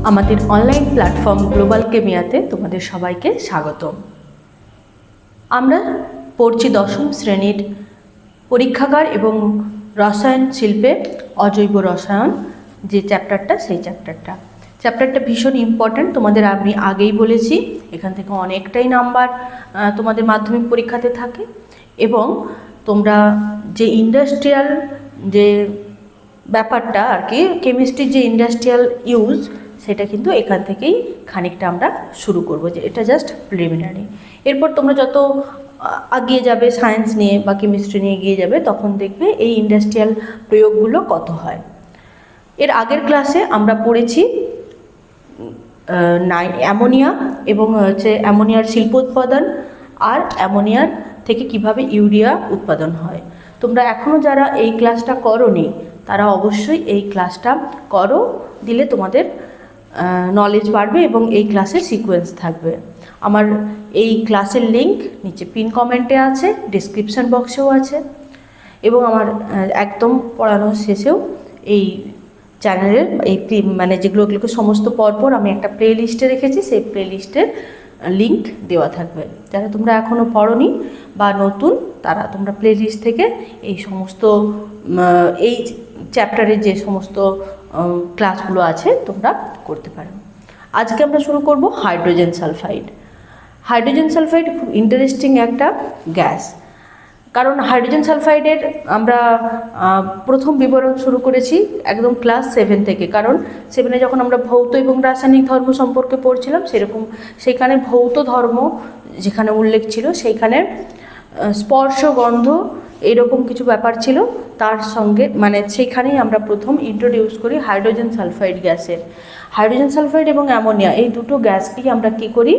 আমাদের online platform global কেমিয়াতে তোমাদের সবাইকে স্বাগতম। আমরা পড়ছি দশম শ্রেণীর পরীক্ষাগার এবং রসায়ন শিল্পে অজৈব রসায়ন যে চ্যাপ্টারটা, সেই চ্যাপ্টারটা ভীষণ ইম্পর্ট্যান্ট। তোমাদের আমি আগেই বলেছি এখান থেকে অনেকটাই নাম্বার তোমাদের মাধ্যমিক পরীক্ষাতে থাকে এবং তোমরা যে ইন্ডাস্ট্রিয়াল যে ব্যাপারটা আর কি, কেমিস্ট্রির যে ইন্ডাস্ট্রিয়াল ইউজ, সেটা কিন্তু এখান থেকেই খানিকটা আমরা শুরু করব, যে এটা জাস্ট প্রিলিমিনারি। এরপর তোমরা যত এগিয়ে যাবে সায়েন্স নিয়ে বা কেমিস্ট্রি নিয়ে এগিয়ে যাবে, তখন দেখবে এই ইন্ডাস্ট্রিয়াল প্রয়োগগুলো কত হয়। এর আগের ক্লাসে আমরা পড়েছি অ্যামোনিয়া এবং অ্যামোনিয়ার শিল্প উৎপাদন আর অ্যামোনিয়ার থেকে কিভাবে ইউরিয়া উৎপাদন হয়। তোমরা এখনও যারা এই ক্লাসটা করোনি তারা অবশ্যই এই ক্লাসটা করো, দিলে তোমাদের নলেজ বাড়বে এবং এই ক্লাসের সিকোয়েন্স থাকবে। আমার এই ক্লাসের লিঙ্ক নিচে পিন কমেন্টে আছে, ডেসক্রিপশন বক্সেও আছে এবং আমার একদম পড়ানোর শেষেও এই চ্যানেলের এই মানে যেগুলোকে সমস্ত পরপর আমি একটা প্লে লিস্টে রেখেছি, সেই প্লে লিস্টের লিঙ্ক দেওয়া থাকবে। যারা তোমরা এখনও পড়োনি বা নতুন, তারা তোমরা প্লে লিস্ট থেকে এই সমস্ত এই চ্যাপ্টারের যে সমস্ত ক্লাসগুলো আছে তোমরা করতে পারো। আজকে আমরা শুরু করব হাইড্রোজেন সালফাইড। হাইড্রোজেন সালফাইড খুব ইন্টারেস্টিং একটা গ্যাস, কারণ হাইড্রোজেন সালফাইডের আমরা প্রথম বিবরণ শুরু করেছি একদম ক্লাস 7 থেকে। কারণ 7-এ যখন আমরা ভৌত এবং রাসায়নিক ধর্ম সম্পর্কে পড়ছিলাম, সেরকম সেইখানে ভৌত ধর্ম যেখানে উল্লেখ ছিল, সেইখানে স্পর্শ, গন্ধ এরকম কিছু ব্যাপার ছিল, তার সঙ্গে মানে সেইখানেই আমরা প্রথম ইন্ট্রোডিউস করি হাইড্রোজেন সালফাইড গ্যাসের। হাইড্রোজেন সালফাইড এবং অ্যামোনিয়া এই দুটো গ্যাসকেই আমরা কী করি,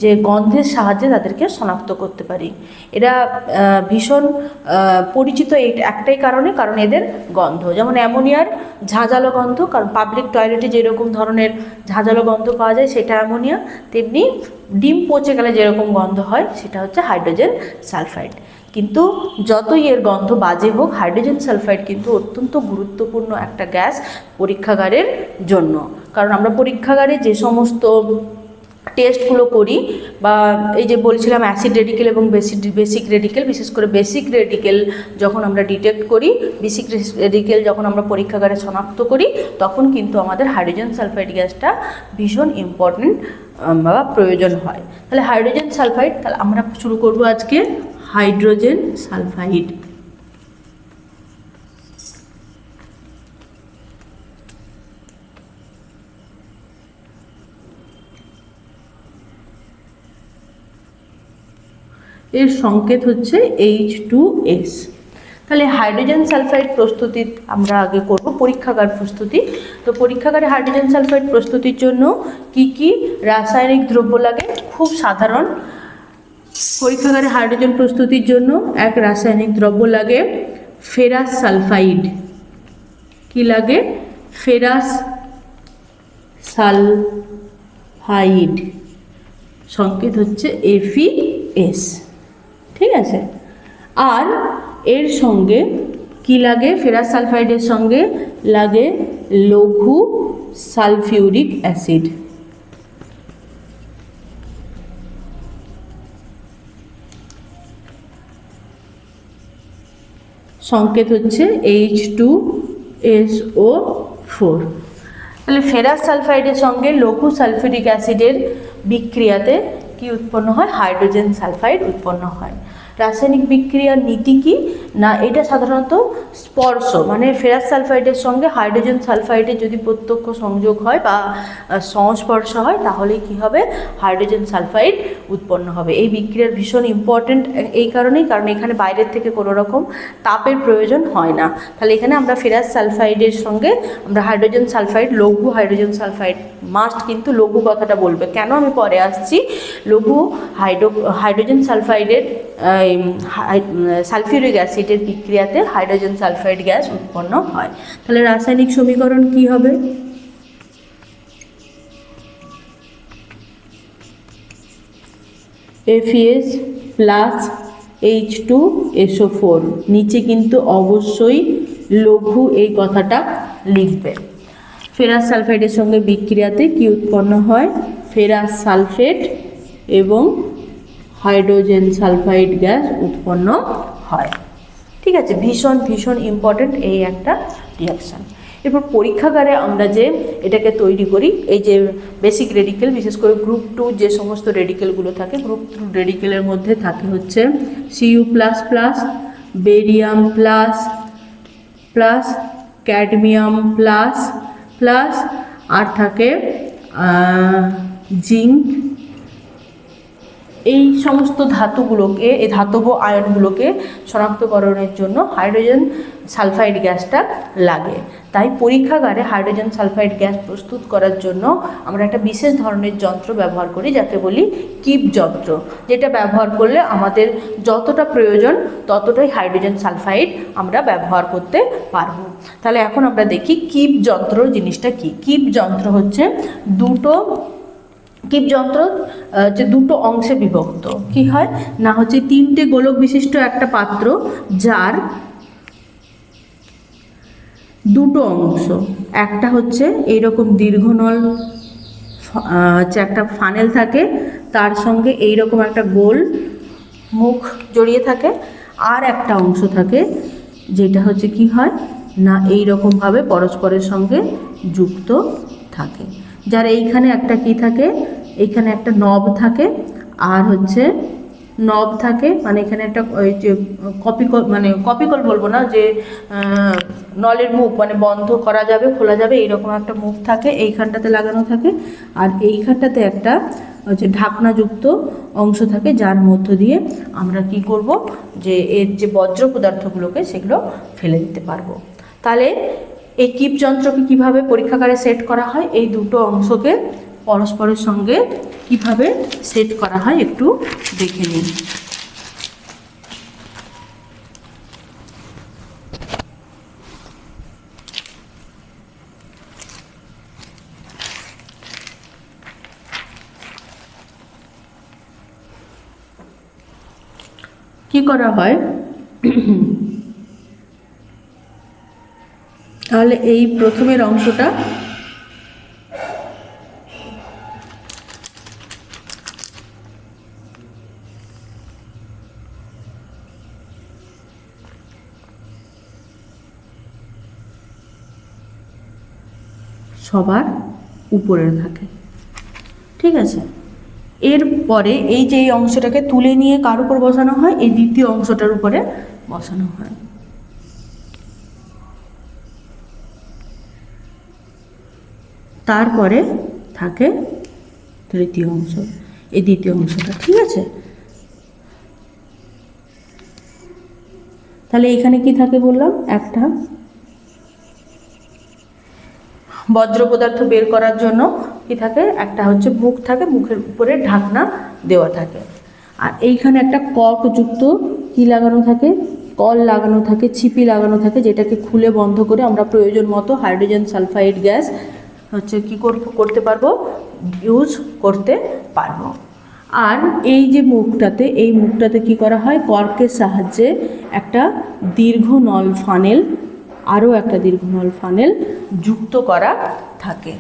যে গন্ধের সাহায্যে তাদেরকে শনাক্ত করতে পারি। এরা ভীষণ পরিচিত এই একটাই কারণে, কারণ এদের গন্ধ, যেমন অ্যামোনিয়ার ঝাঁঝালো গন্ধ, কারণ পাবলিক টয়লেটে যেরকম ধরনের ঝাঁঝালো গন্ধ পাওয়া যায় সেটা অ্যামোনিয়া, তেমনি ডিম পচে গেলে যেরকম গন্ধ হয় সেটা হচ্ছে হাইড্রোজেন সালফাইড। কিন্তু যতই এর গন্ধ বাজে হোক, হাইড্রোজেন সালফাইড কিন্তু অত্যন্ত গুরুত্বপূর্ণ একটা গ্যাস পরীক্ষাগারের জন্য। কারণ আমরা পরীক্ষাগারে যে সমস্ত টেস্টগুলো করি, বা এই যে বলছিলাম অ্যাসিড রেডিকেল এবং বেসিক রেডিকেল, বিশেষ করে বেসিক রেডিকেল যখন আমরা ডিটেক্ট করি, বেসিক রেডিকেল যখন আমরা পরীক্ষাগারে শনাক্ত করি, তখন কিন্তু আমাদের হাইড্রোজেন সালফাইড গ্যাসটা ভীষণ ইম্পর্টেন্ট বা প্রয়োজন হয়। তাহলে হাইড্রোজেন সালফাইড, তাহলে আমরা শুরু করব আজকে হাইড্রোজেন সালফাইড। এর সংকেত হচ্ছে H2S। তাহলে হাইড্রোজেন সালফাইড প্রস্তুতি আমরা আগে করব পরীক্ষাগার প্রস্তুতি। তো পরীক্ষাগারে হাইড্রোজেন সালফাইড প্রস্তুতির জন্য কি কি রাসায়নিক দ্রব্য লাগে, খুব সাধারণ। পরীক্ষাগারে হাইড্রোজেন প্রস্তুতির জন্য এক রাসায়নিক দ্রব্য লাগে ফেরাস সালফাইড। কি লাগে? ফেরাস সালফাইড, সংকেত হচ্ছে FeS। ঠিক আছে। আর এর সঙ্গে কি লাগে? ফেরাস সালফাইডের সঙ্গে লাগে লঘু সালফিউরিক অ্যাসিড। সংকেত হচ্ছে H2SO4। তাহলে ফেরাস সালফাইডের সঙ্গে লঘু সালফিউরিক অ্যাসিডের বিক্রিয়াতে কি উৎপন্ন হয়? হাইড্রোজেন সালফাইড উৎপন্ন হয়। রাসায়নিক বিক্রিয়ার নীতি কি না, এটা সাধারণত স্পর্শ, মানে ফেরাস সালফাইডের সঙ্গে হাইড্রোজেন সালফাইডের যদি প্রত্যক্ষ সংযোগ হয় বা সংস্পর্শ হয়, তাহলে কি হবে? হাইড্রোজেন সালফাইড উৎপন্ন হবে। এই বিক্রিয়ার ভীষণ ইম্পর্টেন্ট এই কারণেই, কারণ এখানে বাইরের থেকে কোনো রকম তাপের প্রয়োজন হয় না। তাহলে এখানে আমরা ফেরাস সালফাইডের সঙ্গে আমরা হাইড্রোজেন সালফাইড, লঘু হাইড্রোজেন সালফাইড, মাস্ট কিন্তু লঘু কথাটা বলবে, কেন আমি পরে আসছি। লঘু হাইড্রোজেন সালফাইডের সালফিউরিক অ্যাসিডের বিক্রিয়াতে হাইড্রোজেন সালফাইড গ্যাস উৎপন্ন হয়। তাহলে রাসায়নিক সমীকরণ কি হবে? FeS plus H2SO4। নিচে কিন্তু অবশ্যই লঘু এই কথাটা লিখবে। ফেরাস সালফাইডের সঙ্গে বিক্রিয়াতে কি উৎপন্ন হয়? ফেরাস সালফেট এবং হাইড্রোজেন সালফাইড গ্যাস উৎপন্ন হয়। ঠিক আছে, ভীষণ ভীষণ ইম্পর্টেন্ট এই একটা রিয়াকশান। এরপর পরীক্ষাগারে আমরা যে এটাকে তৈরি করি, এই যে বেসিক রেডিকেল, বিশেষ করে গ্রুপ 2 যে সমস্ত রেডিকেলগুলো থাকে, গ্রুপ 2 রেডিকেলের মধ্যে থাকে হচ্ছে Cu++, barium plus plus, cadmium plus plus, আর থাকে জিঙ্ক। এই সমস্ত ধাতুগুলোকে, এই ধাতব আয়নগুলোকে শনাক্তকরণের জন্য হাইড্রোজেন সালফাইড গ্যাসটা লাগে। তাই পরীক্ষাগারে হাইড্রোজেন সালফাইড গ্যাস প্রস্তুত করার জন্য আমরা একটা বিশেষ ধরনের যন্ত্র ব্যবহার করি, যাকে বলি কিপ যন্ত্র, যেটা ব্যবহার করলে আমাদের যতটা প্রয়োজন ততটাই হাইড্রোজেন সালফাইড আমরা ব্যবহার করতে পারবো। তাহলে এখন আমরা দেখি কিপ যন্ত্র জিনিসটা কি। কিপ যন্ত্র হচ্ছে কিপ যন্ত্র যে দুটো অংশে বিভক্ত। কি হয় না, হচ্ছে 3টে গোলক বিশিষ্ট একটা পাত্র, যার দুটো অংশ, একটা হচ্ছে এইরকম দীর্ঘনল হচ্ছে একটা ফানেল থাকে, তার সঙ্গে এইরকম একটা গোল মুখ জড়িয়ে থাকে, আর একটা অংশ থাকে যেটা হচ্ছে কি হয় না এইরকমভাবে পরস্পরের সঙ্গে যুক্ত থাকে, যার এইখানে একটা কি থাকে, এইখানে একটা নব থাকে, আর হচ্ছে নব থাকে, মানে এখানে একটা ওই যে কপিকল বলবো না, যে নলের মুখ মানে বন্ধ করা যাবে খোলা যাবে এইরকম একটা মুখ থাকে, এইখানটাতে লাগানো থাকে, আর এইখানটাতে একটা হচ্ছে ঢাকনাযুক্ত অংশ থাকে, যার মধ্য দিয়ে আমরা কি করব, যে এর যে বজ্র পদার্থগুলোকে সেগুলো ফেলে দিতে পারবো। তাহলে এই কিপ যন্ত্রকে কিভাবে পরীক্ষাগারে সেট করা হয়, এই দুটো অংশকে পরস্পরের সঙ্গে কিভাবে সেট করা হয় একটু দেখে নিন। কি করা হয়, তাহলে এই প্রথমের অংশটা সবার উপরে থাকে। ঠিক আছে, এরপরে এই যে এই অংশটাকে তুলে নিয়ে কার উপর বসানো হয়, এই দ্বিতীয় অংশটার উপরে বসানো হয়। তারপরে থাকে তৃতীয় অংশ, এই দ্বিতীয় অংশটা। ঠিক আছে, তাহলে এখানে কি থাকে বললাম, একটা বজ্র পদার্থ বের করার জন্য কি থাকে, একটা হচ্ছে মুখ থাকে, মুখের উপরে ঢাকনা দেওয়া থাকে, আর এইখানে একটা কর্কযুক্ত কি লাগানো থাকে, কল লাগানো থাকে, ছিপি লাগানো থাকে, যেটাকে খুলে বন্ধ করে আমরা প্রয়োজন মতো হাইড্রোজেন সালফাইড গ্যাস হচ্ছে কি করতে পারবো, ইউজ করতে পারবো। আর এই যে মুখটাতে, এই মুখটাতে কি করা হয়, কর্কের সাহায্যে একটা দীর্ঘ নল ফানেল, আরও একটা দীর্ঘ নল ফানেল যুক্ত করা থাকে।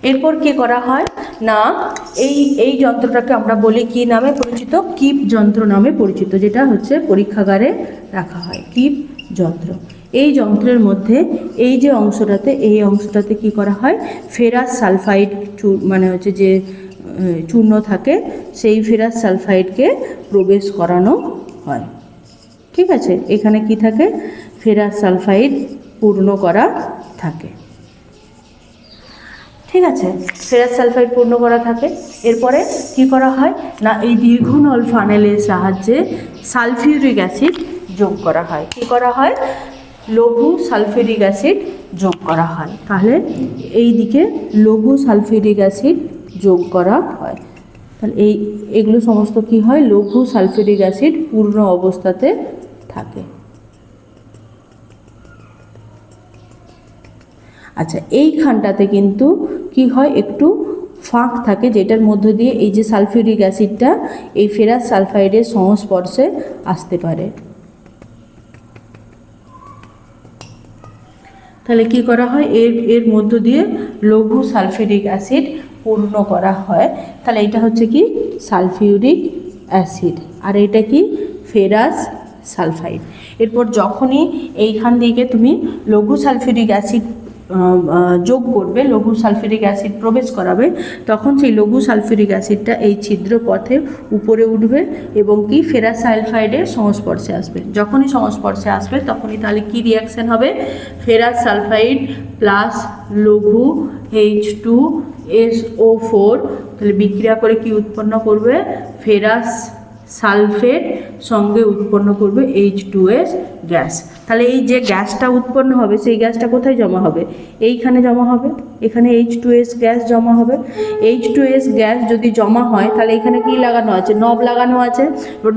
এরপর কি করা হয় না, এই যন্ত্রটাকে আমরা বলি কি নামে পরিচিত, কিপ যন্ত্র নামে পরিচিত, যেটা হচ্ছে পরীক্ষাগারে রাখা হয় কিপ যন্ত্র। এই যন্ত্রের মধ্যে এই যে অংশটাতে, এই অংশটাতে কি করা হয়, ফেরাস সালফাইড মানে হচ্ছে যে চূর্ণ থাকে, সেই ফেরাস সালফাইডকে প্রবেশ করানো হয়। ঠিক আছে, এখানে কি থাকে, ফেরাস সালফাইড পূর্ণ করা থাকে। ঠিক আছে, ফেরাস সালফাইড পূর্ণ করা থাকে। এরপরে কি করা হয় না, এই দীর্ঘনল ফানেলের সাহায্যে সালফিউরিক অ্যাসিড যোগ করা হয়। কি করা হয়, লঘু সালফিউরিক অ্যাসিড যোগ করা হয়। তাহলে এই দিকে লঘু সালফিউরিক অ্যাসিড যোগ করা হয়। তাহলে এগুলো সমস্ত কি হয়, লঘু সালফিউরিক অ্যাসিড পূর্ণ অবস্থাতে থাকে। আচ্ছা, এইখানটাতে কিন্তু কি হয়, একটু ফাঁক থাকে, যেটার মধ্য দিয়ে এই যে সালফিউরিক অ্যাসিডটা এই ফেরাস সালফাইডের সংস্পর্শে আসতে পারে। তাহলে কি করা হয়, এর মধ্য দিয়ে লঘু সালফিউরিক অ্যাসিড পূর্ণ করা হয়। তাহলে এটা হচ্ছে কি সালফিউরিক অ্যাসিড, আর এটা কি ফেরাস সালফাইড। এরপর যখনই এইখান থেকে তুমি লঘু সালফিউরিক অ্যাসিড যোগ করবে, লঘু সালফিউরিক অ্যাসিড প্রবেশ করাবে, তখন সেই লঘু সালফিউরিক অ্যাসিডটা এই ছিদ্র পথে উপরে উঠবে এবং কি ফেরাস সালফাইডের সংস্পর্শে আসবে। যখনই সংস্পর্শে আসবে তখনই তাহলে কি রিয়াকশান হবে, ফেরাস সালফাইড প্লাস লঘু H2SO4 তাহলে বিক্রিয়া করে কি উৎপন্ন করবে, ফেরাস সালফেট সঙ্গে উৎপন্ন করবে H2S গ্যাস। তাহলে এই যে গ্যাসটা উৎপন্ন হবে সেই গ্যাসটা কোথায় জমা হবে, এইখানে জমা হবে, এখানে H2S গ্যাস জমা হবে। H2S গ্যাস যদি জমা হয় তাহলে এখানে কি লাগানো আছে, নব লাগানো আছে,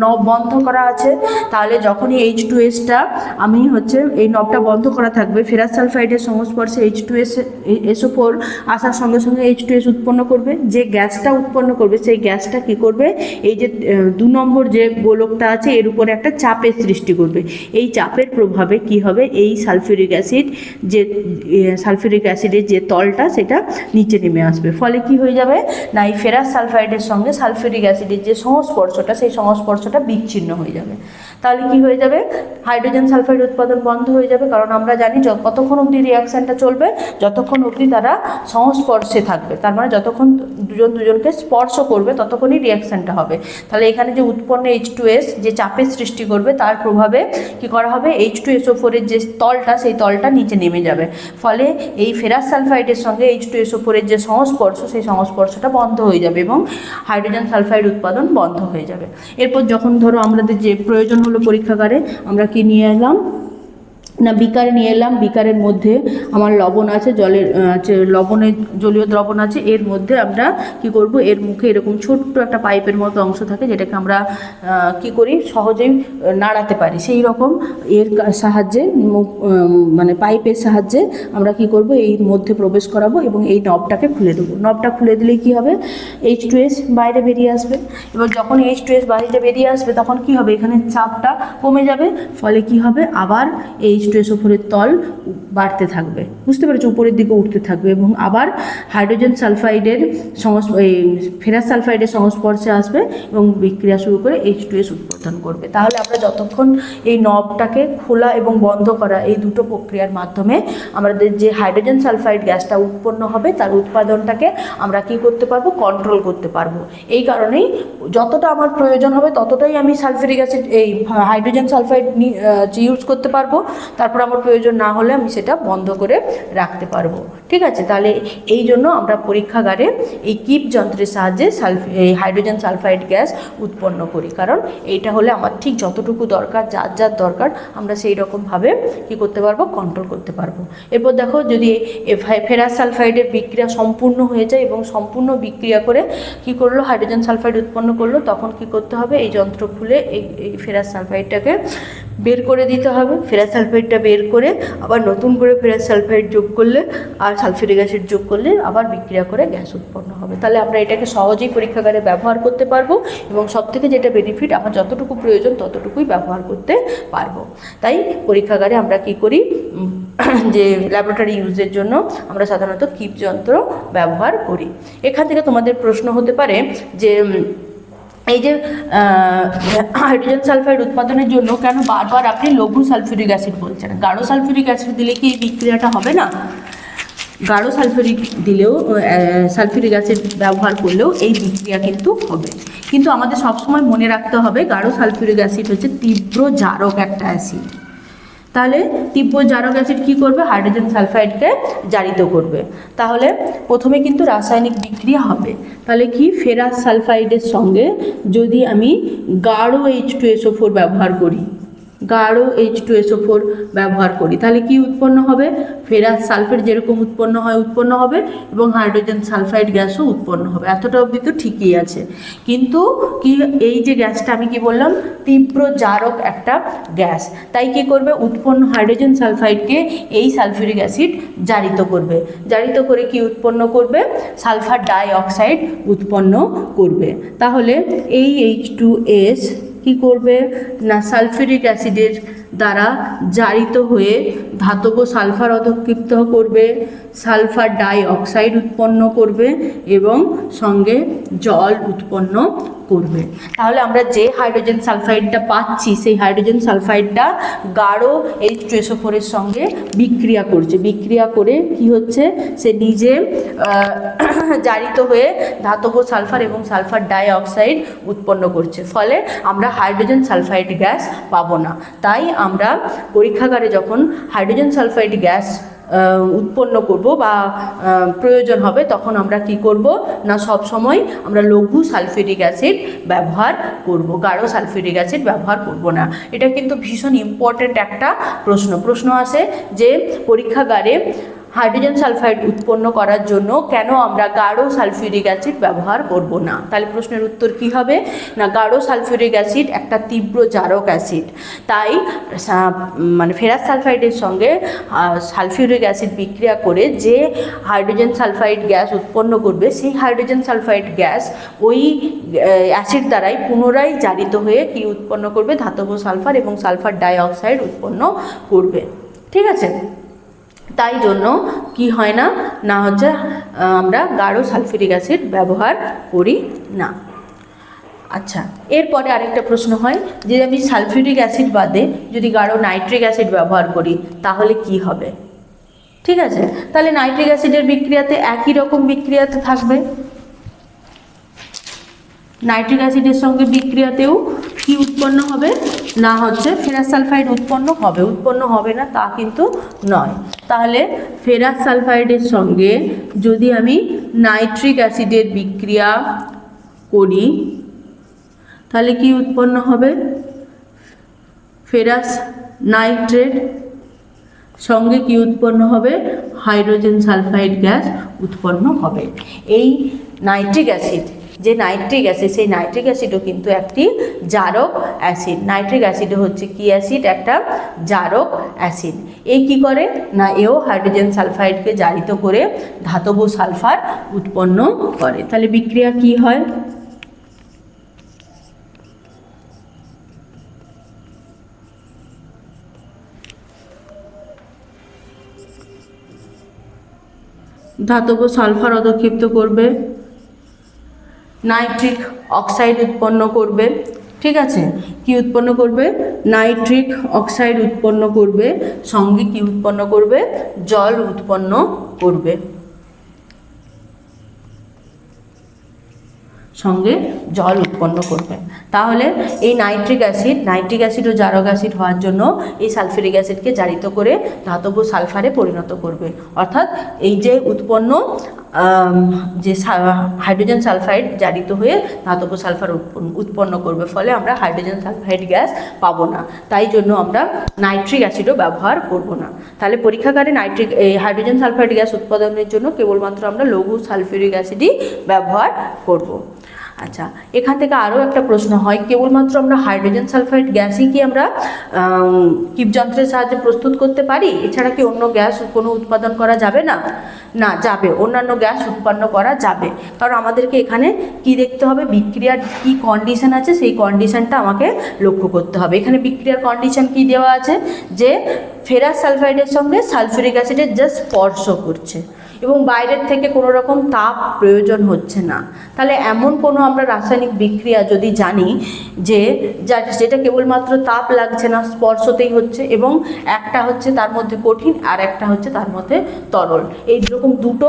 নব বন্ধ করা আছে। তাহলে যখনই H2Sটা আমি হচ্ছে এই নবটা বন্ধ করা থাকবে, ফেরাস সালফাইডের সংস্পর্শে H2SO4 আসার সঙ্গে সঙ্গে H2S উৎপন্ন করবে। যে গ্যাসটা উৎপন্ন করবে সেই গ্যাসটা কি করবে, এই যে 2 নম্বর যে গোলকটা আছে এর উপরে একটা চাপের সৃষ্টি করবে। এই চাপের প্রভাবে কি হবে, এই সালফিউরিক অ্যাসিড যে সালফিউরিক অ্যাসিডের যে তলটা সেটা নিচে নেমে আসবে। ফলে কি হয়ে যাবে না, এই ফেরাস সালফাইডের সঙ্গে সালফিউরিক অ্যাসিডের যে সংস্পর্শটা সেই সংস্পর্শটা বিচ্ছিন্ন হয়ে যাবে। তাহলে কি হয়ে যাবে, হাইড্রোজেন সালফাইড উৎপাদন বন্ধ হয়ে যাবে। কারণ আমরা জানি কতক্ষণ অবধি রিয়াকশানটা চলবে, যতক্ষণ অবধি তারা সংস্পর্শে থাকবে, তার মানে যতক্ষণ দুজন দুজনকে স্পর্শ করবে ততক্ষণই রিয়াকশানটা হবে। তাহলে এখানে যে উৎপন্ন H2S যে চাপের সৃষ্টি করবে তার প্রভাবে কি করা হবে, H2SO4 এর যে তলটা সেই তলটা নিচে নেমে যাবে। ফলে এই ফেরাস সালফাইডের সঙ্গে H2SO4 এর যে সংস্পর্শ সেই সংস্পর্শটা বন্ধ হয়ে যাবে এবং হাইড্রোজেন সালফাইড উৎপাদন বন্ধ হয়ে যাবে। এরপর যখন ধরো আমাদের যে প্রয়োজন হলো পরীক্ষাগারে, আমরা কি নিয়ে এলাম না, বিকার নিয়ে এলাম, বিকারের মধ্যে আমার লবণ আছে, জলের লবণের জলীয় দ্রবণ আছে, এর মধ্যে আমরা কি করব, এর মুখে এরকম ছোট্ট একটা পাইপের মতো অংশ থাকে যেটাকে আমরা কি করি সহজেই নাড়াতে পারি, সেই রকম এর সাহায্যে মানে পাইপের সাহায্যে আমরা কি করব, এই মধ্যে প্রবেশ করাবো এবং এই নবটাকে খুলে দেবো। নবটা খুলে দিলেই কি হবে, H2S বাইরে বেরিয়ে আসবে। এবার যখন H2S বাইরে বেরিয়ে আসবে তখন কি হবে, এখানে চাপটা কমে যাবে। ফলে কি হবে, আবার H2SO4 এর তল বাড়তে থাকবে, বুঝতে পেরেছো, উপরের দিকে উঠতে থাকবে এবং আবার হাইড্রোজেন সালফাইডের ফেরাস সালফাইডের সংস্পর্শে আসবে এবং বিক্রিয়া শুরু করে H2S উৎপাদন করবে। তাহলে আমরা যতক্ষণ এই নবটাকে খোলা এবং বন্ধ করা এই দুটো প্রক্রিয়ার মাধ্যমে আমাদের যে হাইড্রোজেন সালফাইড গ্যাসটা উৎপন্ন হবে তার উৎপাদনটাকে আমরা কি করতে পারবো, কন্ট্রোল করতে পারবো। এই কারণেই যতটা আমার প্রয়োজন হবে ততটাই আমি সালফিউরিক অ্যাসিড এই হাইড্রোজেন সালফাইড ইউজ করতে পারবো, তারপর আমার প্রয়োজন না হলে আমি সেটা বন্ধ করে রাখতে পারবো। ঠিক আছে, তাহলে এই জন্য আমরা পরীক্ষাগারে এই কিপ যন্ত্রের সাহায্যে এই হাইড্রোজেন সালফাইড গ্যাস উৎপন্ন করি, কারণ এইটা হলে আমার ঠিক যতটুকু দরকার, যার যার দরকার আমরা সেই রকমভাবে কী করতে পারবো, কন্ট্রোল করতে পারবো। এরপর দেখো, যদি ফেরাস সালফাইডের বিক্রিয়া সম্পূর্ণ হয়ে যায় এবং সম্পূর্ণ বিক্রিয়া করে কি করলো, হাইড্রোজেন সালফাইড উৎপন্ন করলো, তখন কি করতে হবে, এই যন্ত্র খুলে এই ফেরাস সালফাইডটাকে বের করে দিতে হবে। ফেরাস সালফাইডটা বের করে আবার নতুন করে ফেরাস সালফাইড যোগ করলে আর সালফিউরিক অ্যাসিড যোগ করলে আবার বিক্রিয়া করে গ্যাস উৎপন্ন হবে। তাহলে আমরা এটাকে সহজেই পরীক্ষাগারে ব্যবহার করতে পারবো এবং সবথেকে যেটা বেনিফিট, আমার যতটুকু প্রয়োজন ততটুকুই ব্যবহার করতে পারবো। তাই পরীক্ষাগারে আমরা কি করি, যে ল্যাবরেটরি ইউজের জন্য আমরা সাধারণত কিপ যন্ত্র ব্যবহার করি। এখান থেকে তোমাদের প্রশ্ন হতে পারে যে এই যে হাইড্রোজেন সালফাইড উৎপাদনের জন্য কেন বারবার আপনি লঘু সালফিউরিক অ্যাসিড বলছেন, গাঢ় সালফিউরিক অ্যাসিড দিলে কি এই বিক্রিয়াটা হবে না? গাঢ় সালফিউরিক দিলেও, সালফিউরিক অ্যাসিড ব্যবহার করলেও এই বিক্রিয়া কিন্তু হবে। কিন্তু আমাদের সবসময় মনে রাখতে হবে গাঢ় সালফিউরিক অ্যাসিড হচ্ছে তীব্র জারক একটা অ্যাসিড। তাহলে তীব্র জারক অ্যাসিড কী করবে, হাইড্রোজেন সালফাইডকে জারিত করবে। তাহলে প্রথমে কিন্তু রাসায়নিক বিক্রিয়া হবে। তাহলে কি, ফেরাস সালফাইডের সঙ্গে যদি আমি গাঢ় H2SO4 ব্যবহার করি, গাঢ় H2SO4 ব্যবহার করি, তাহলে কি উৎপন্ন হবে? ফেরাস সালফেট যেরকম উৎপন্ন হবে এবং হাইড্রোজেন সালফাইড গ্যাসও উৎপন্ন হবে। এতটা অবধি তো ঠিকই আছে, কিন্তু কি এই যে গ্যাসটা আমি কি বললাম, তীব্র জারক একটা গ্যাস, তাই কি করবে? উৎপন্ন হাইড্রোজেন সালফাইডকে এই সালফিউরিক অ্যাসিড জারিত করবে, জারিত করে কি উৎপন্ন করবে? সালফার ডাই অক্সাইড উৎপন্ন করবে। তাহলে এই H2S কি করবে না সালফিউরিক অ্যাসিডের দ্বারা জারিত হয়ে ধাতব সালফার অধক্ষিপ্ত করবে, সালফার ডাই অক্সাইড উৎপন্ন করবে এবং সঙ্গে জল উৎপন্ন করবে। তাহলে আমরা যে হাইড্রোজেন সালফাইডটা পাচ্ছি সেই হাইড্রোজেন সালফাইডটা গাঢ় H2SO4 এর সঙ্গে বিক্রিয়া করছে, বিক্রিয়া করে কি হচ্ছে? সে নিজে জারিত হয়ে ধাতব সালফার এবং সালফার ডাই অক্সাইড উৎপন্ন করছে, ফলে আমরা হাইড্রোজেন সালফাইড গ্যাস পাবো না। তাই আমরা পরীক্ষাগারে যখন হাইড্রোজেন সালফাইড গ্যাস উৎপন্ন করব বা প্রয়োজন হবে, তখন আমরা কি করব না সব সময় আমরা লঘু সালফিউরিক অ্যাসিড ব্যবহার করব, গাঢ় সালফিউরিক অ্যাসিড ব্যবহার করব না। এটা কিন্তু ভীষণ ইম্পর্ট্যান্ট একটা প্রশ্ন আসে যে পরীক্ষাগারে হাইড্রোজেন সালফাইড উৎপন্ন করার জন্য কেন আমরা গাঢ় সালফিউরিক অ্যাসিড ব্যবহার করব না? তাহলে প্রশ্নের উত্তর কি হবে না গাঢ় সালফিউরিক অ্যাসিড একটা তীব্র জারক অ্যাসিড, তাই মানে ফেরাস সালফাইডের সঙ্গে সালফিউরিক অ্যাসিড বিক্রিয়া করে যে হাইড্রোজেন সালফাইড গ্যাস উৎপন্ন করবে সেই হাইড্রোজেন সালফাইড গ্যাস ওই অ্যাসিড দ্বারাই পুনরায় জারিত হয়ে কি উৎপন্ন করবে? ধাতব সালফার এবং সালফার ডাই অক্সাইড উৎপন্ন করবে। ঠিক আছে, তাই জন্য কি হয় না না হচ্ছে আমরা গাঢ় সালফিউরিক অ্যাসিড ব্যবহার করি না। আচ্ছা, এরপরে আরেকটা প্রশ্ন হয় যে আমি সালফিউরিক অ্যাসিড বাদে যদি গাঢ় নাইট্রিক অ্যাসিড ব্যবহার করি তাহলে কি হবে? ঠিক আছে, তাহলে নাইট্রিক অ্যাসিডের বিক্রিয়াতে একই রকম বিক্রিয়াতে থাকবে, নাইট্রিক অ্যাসিডের সঙ্গে বিক্রিয়াতেও কি উৎপন্ন হবে না হচ্ছে ফেরাস সালফাইড উৎপন্ন হবে না তা কিন্তু নয়। তাহলে ফেরাস সালফাইডের সঙ্গে যদি আমি নাইট্রিক অ্যাসিডের বিক্রিয়া করি তাহলে কি উৎপন্ন হবে? ফেরাস নাইট্রেট সঙ্গে কি উৎপন্ন হবে? হাইড্রোজেন সালফাইড গ্যাস উৎপন্ন হবে। এই নাইট্রিক অ্যাসিড যে নাইট্রিক অ্যাসিড সেই নাইট্রিক অ্যাসিডও কিন্তু একটি জারক অ্যাসিড। নাইট্রিক অ্যাসিডও হচ্ছে কি অ্যাসিড? একটা জারক অ্যাসিড। এই কি করে না এও হাইড্রোজেন সালফাইডকে জারিত করে ধাতব সালফার উৎপন্ন করে। তাহলে বিক্রিয়া কি হয়? ধাতব সালফার অধক্ষিপ্ত করবে, নাইট্রিক অক্সাইড উৎপন্ন করবে। ঠিক আছে, কি উৎপন্ন করবে? নাইট্রিক অক্সাইড উৎপন্ন করবে, সঙ্গে কি উৎপন্ন করবে? জল উৎপন্ন করবে, সঙ্গে জল উৎপন্ন করবে। তাহলে এই নাইট্রিক অ্যাসিড ও জারক অ্যাসিড হওয়ার জন্য এই সালফিউরিক অ্যাসিডকে জারিত করে ধাতব সালফারে পরিণত করবে। অর্থাৎ এই যে উৎপন্ন যে হাইড্রোজেন সালফাইড জারিত হয়ে ধাতব সালফার উৎপন্ন করবে, ফলে আমরা হাইড্রোজেন সালফাইড গ্যাস পাবো না। তাই জন্য আমরা নাইট্রিক অ্যাসিডও ব্যবহার করব না। তাহলে পরীক্ষাগারে হাইড্রোজেন সালফাইড গ্যাস উৎপাদনের জন্য কেবলমাত্র আমরা লঘু সালফিউরিক অ্যাসিডই ব্যবহার করব। আচ্ছা, এখান থেকে আরও একটা প্রশ্ন হয়, কেবলমাত্র আমরা হাইড্রোজেন সালফাইড গ্যাসই কি আমরা কিপ যন্ত্রের সাহায্যে প্রস্তুত করতে পারি? এছাড়া কি অন্য গ্যাস কোনো উৎপাদন করা যাবে না? না, যাবে, অন্যান্য গ্যাস উৎপন্ন করা যাবে। কারণ আমাদেরকে এখানে কি দেখতে হবে? বিক্রিয়ার কি কন্ডিশন আছে সেই কন্ডিশনটা আমাকে লক্ষ্য করতে হবে। এখানে বিক্রিয়ার কন্ডিশন কি দেওয়া আছে? যে ফেরাস সালফাইডের সঙ্গে সালফিউরিক অ্যাসিডের জাস্ট স্পর্শ করছে এবং বাইরের থেকে কোনো রকম তাপ প্রয়োজন হচ্ছে না। তাহলে এমন কোনো আমরা রাসায়নিক বিক্রিয়া যদি জানি যে যেটা কেবলমাত্র তাপ লাগছে না, স্পর্শতেই হচ্ছে, এবং একটা হচ্ছে তার মধ্যে কঠিন আর একটা হচ্ছে তার মধ্যে তরল, এই রকম দুটো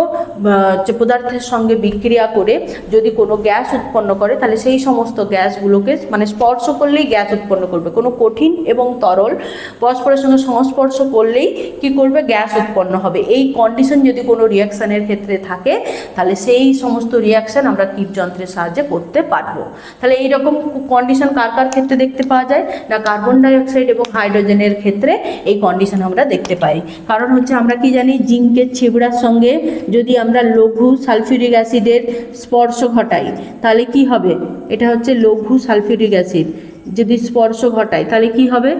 পদার্থের সঙ্গে বিক্রিয়া করে যদি কোনো গ্যাস উৎপন্ন করে, তাহলে সেই সমস্ত গ্যাসগুলোকে মানে স্পর্শ করলেই গ্যাস উৎপন্ন করবে। কোনো কঠিন এবং তরল পরস্পরের সঙ্গে সংস্পর্শ করলেই কি করবে? গ্যাস উৎপন্ন হবে। এই কন্ডিশন যদি কোনো রিয়াকশানের ক্ষেত্রে থাকে, তাহলে সেই সমস্ত রিয়াকশান আমরা কিপ যন্ত্রের সাহায্যে করতে পারবো। তাহলে এইরকম কন্ডিশন কার কার ক্ষেত্রে দেখতে পাওয়া যায় না, কার্বন ডাইঅক্সাইড এবং হাইড্রোজেনের ক্ষেত্রে এই কন্ডিশন আমরা দেখতে পাই। কারণ হচ্ছে আমরা কি জানি, জিঙ্কের ছিবড়ার সঙ্গে যদি আমরা লঘু সালফিউরিক অ্যাসিডের স্পর্শ ঘটাই তাহলে কি হবে, এটা হচ্ছে লঘু সালফিউরিক অ্যাসিড, যদি স্পর্শ ঘটায় তাহলে কি হবে,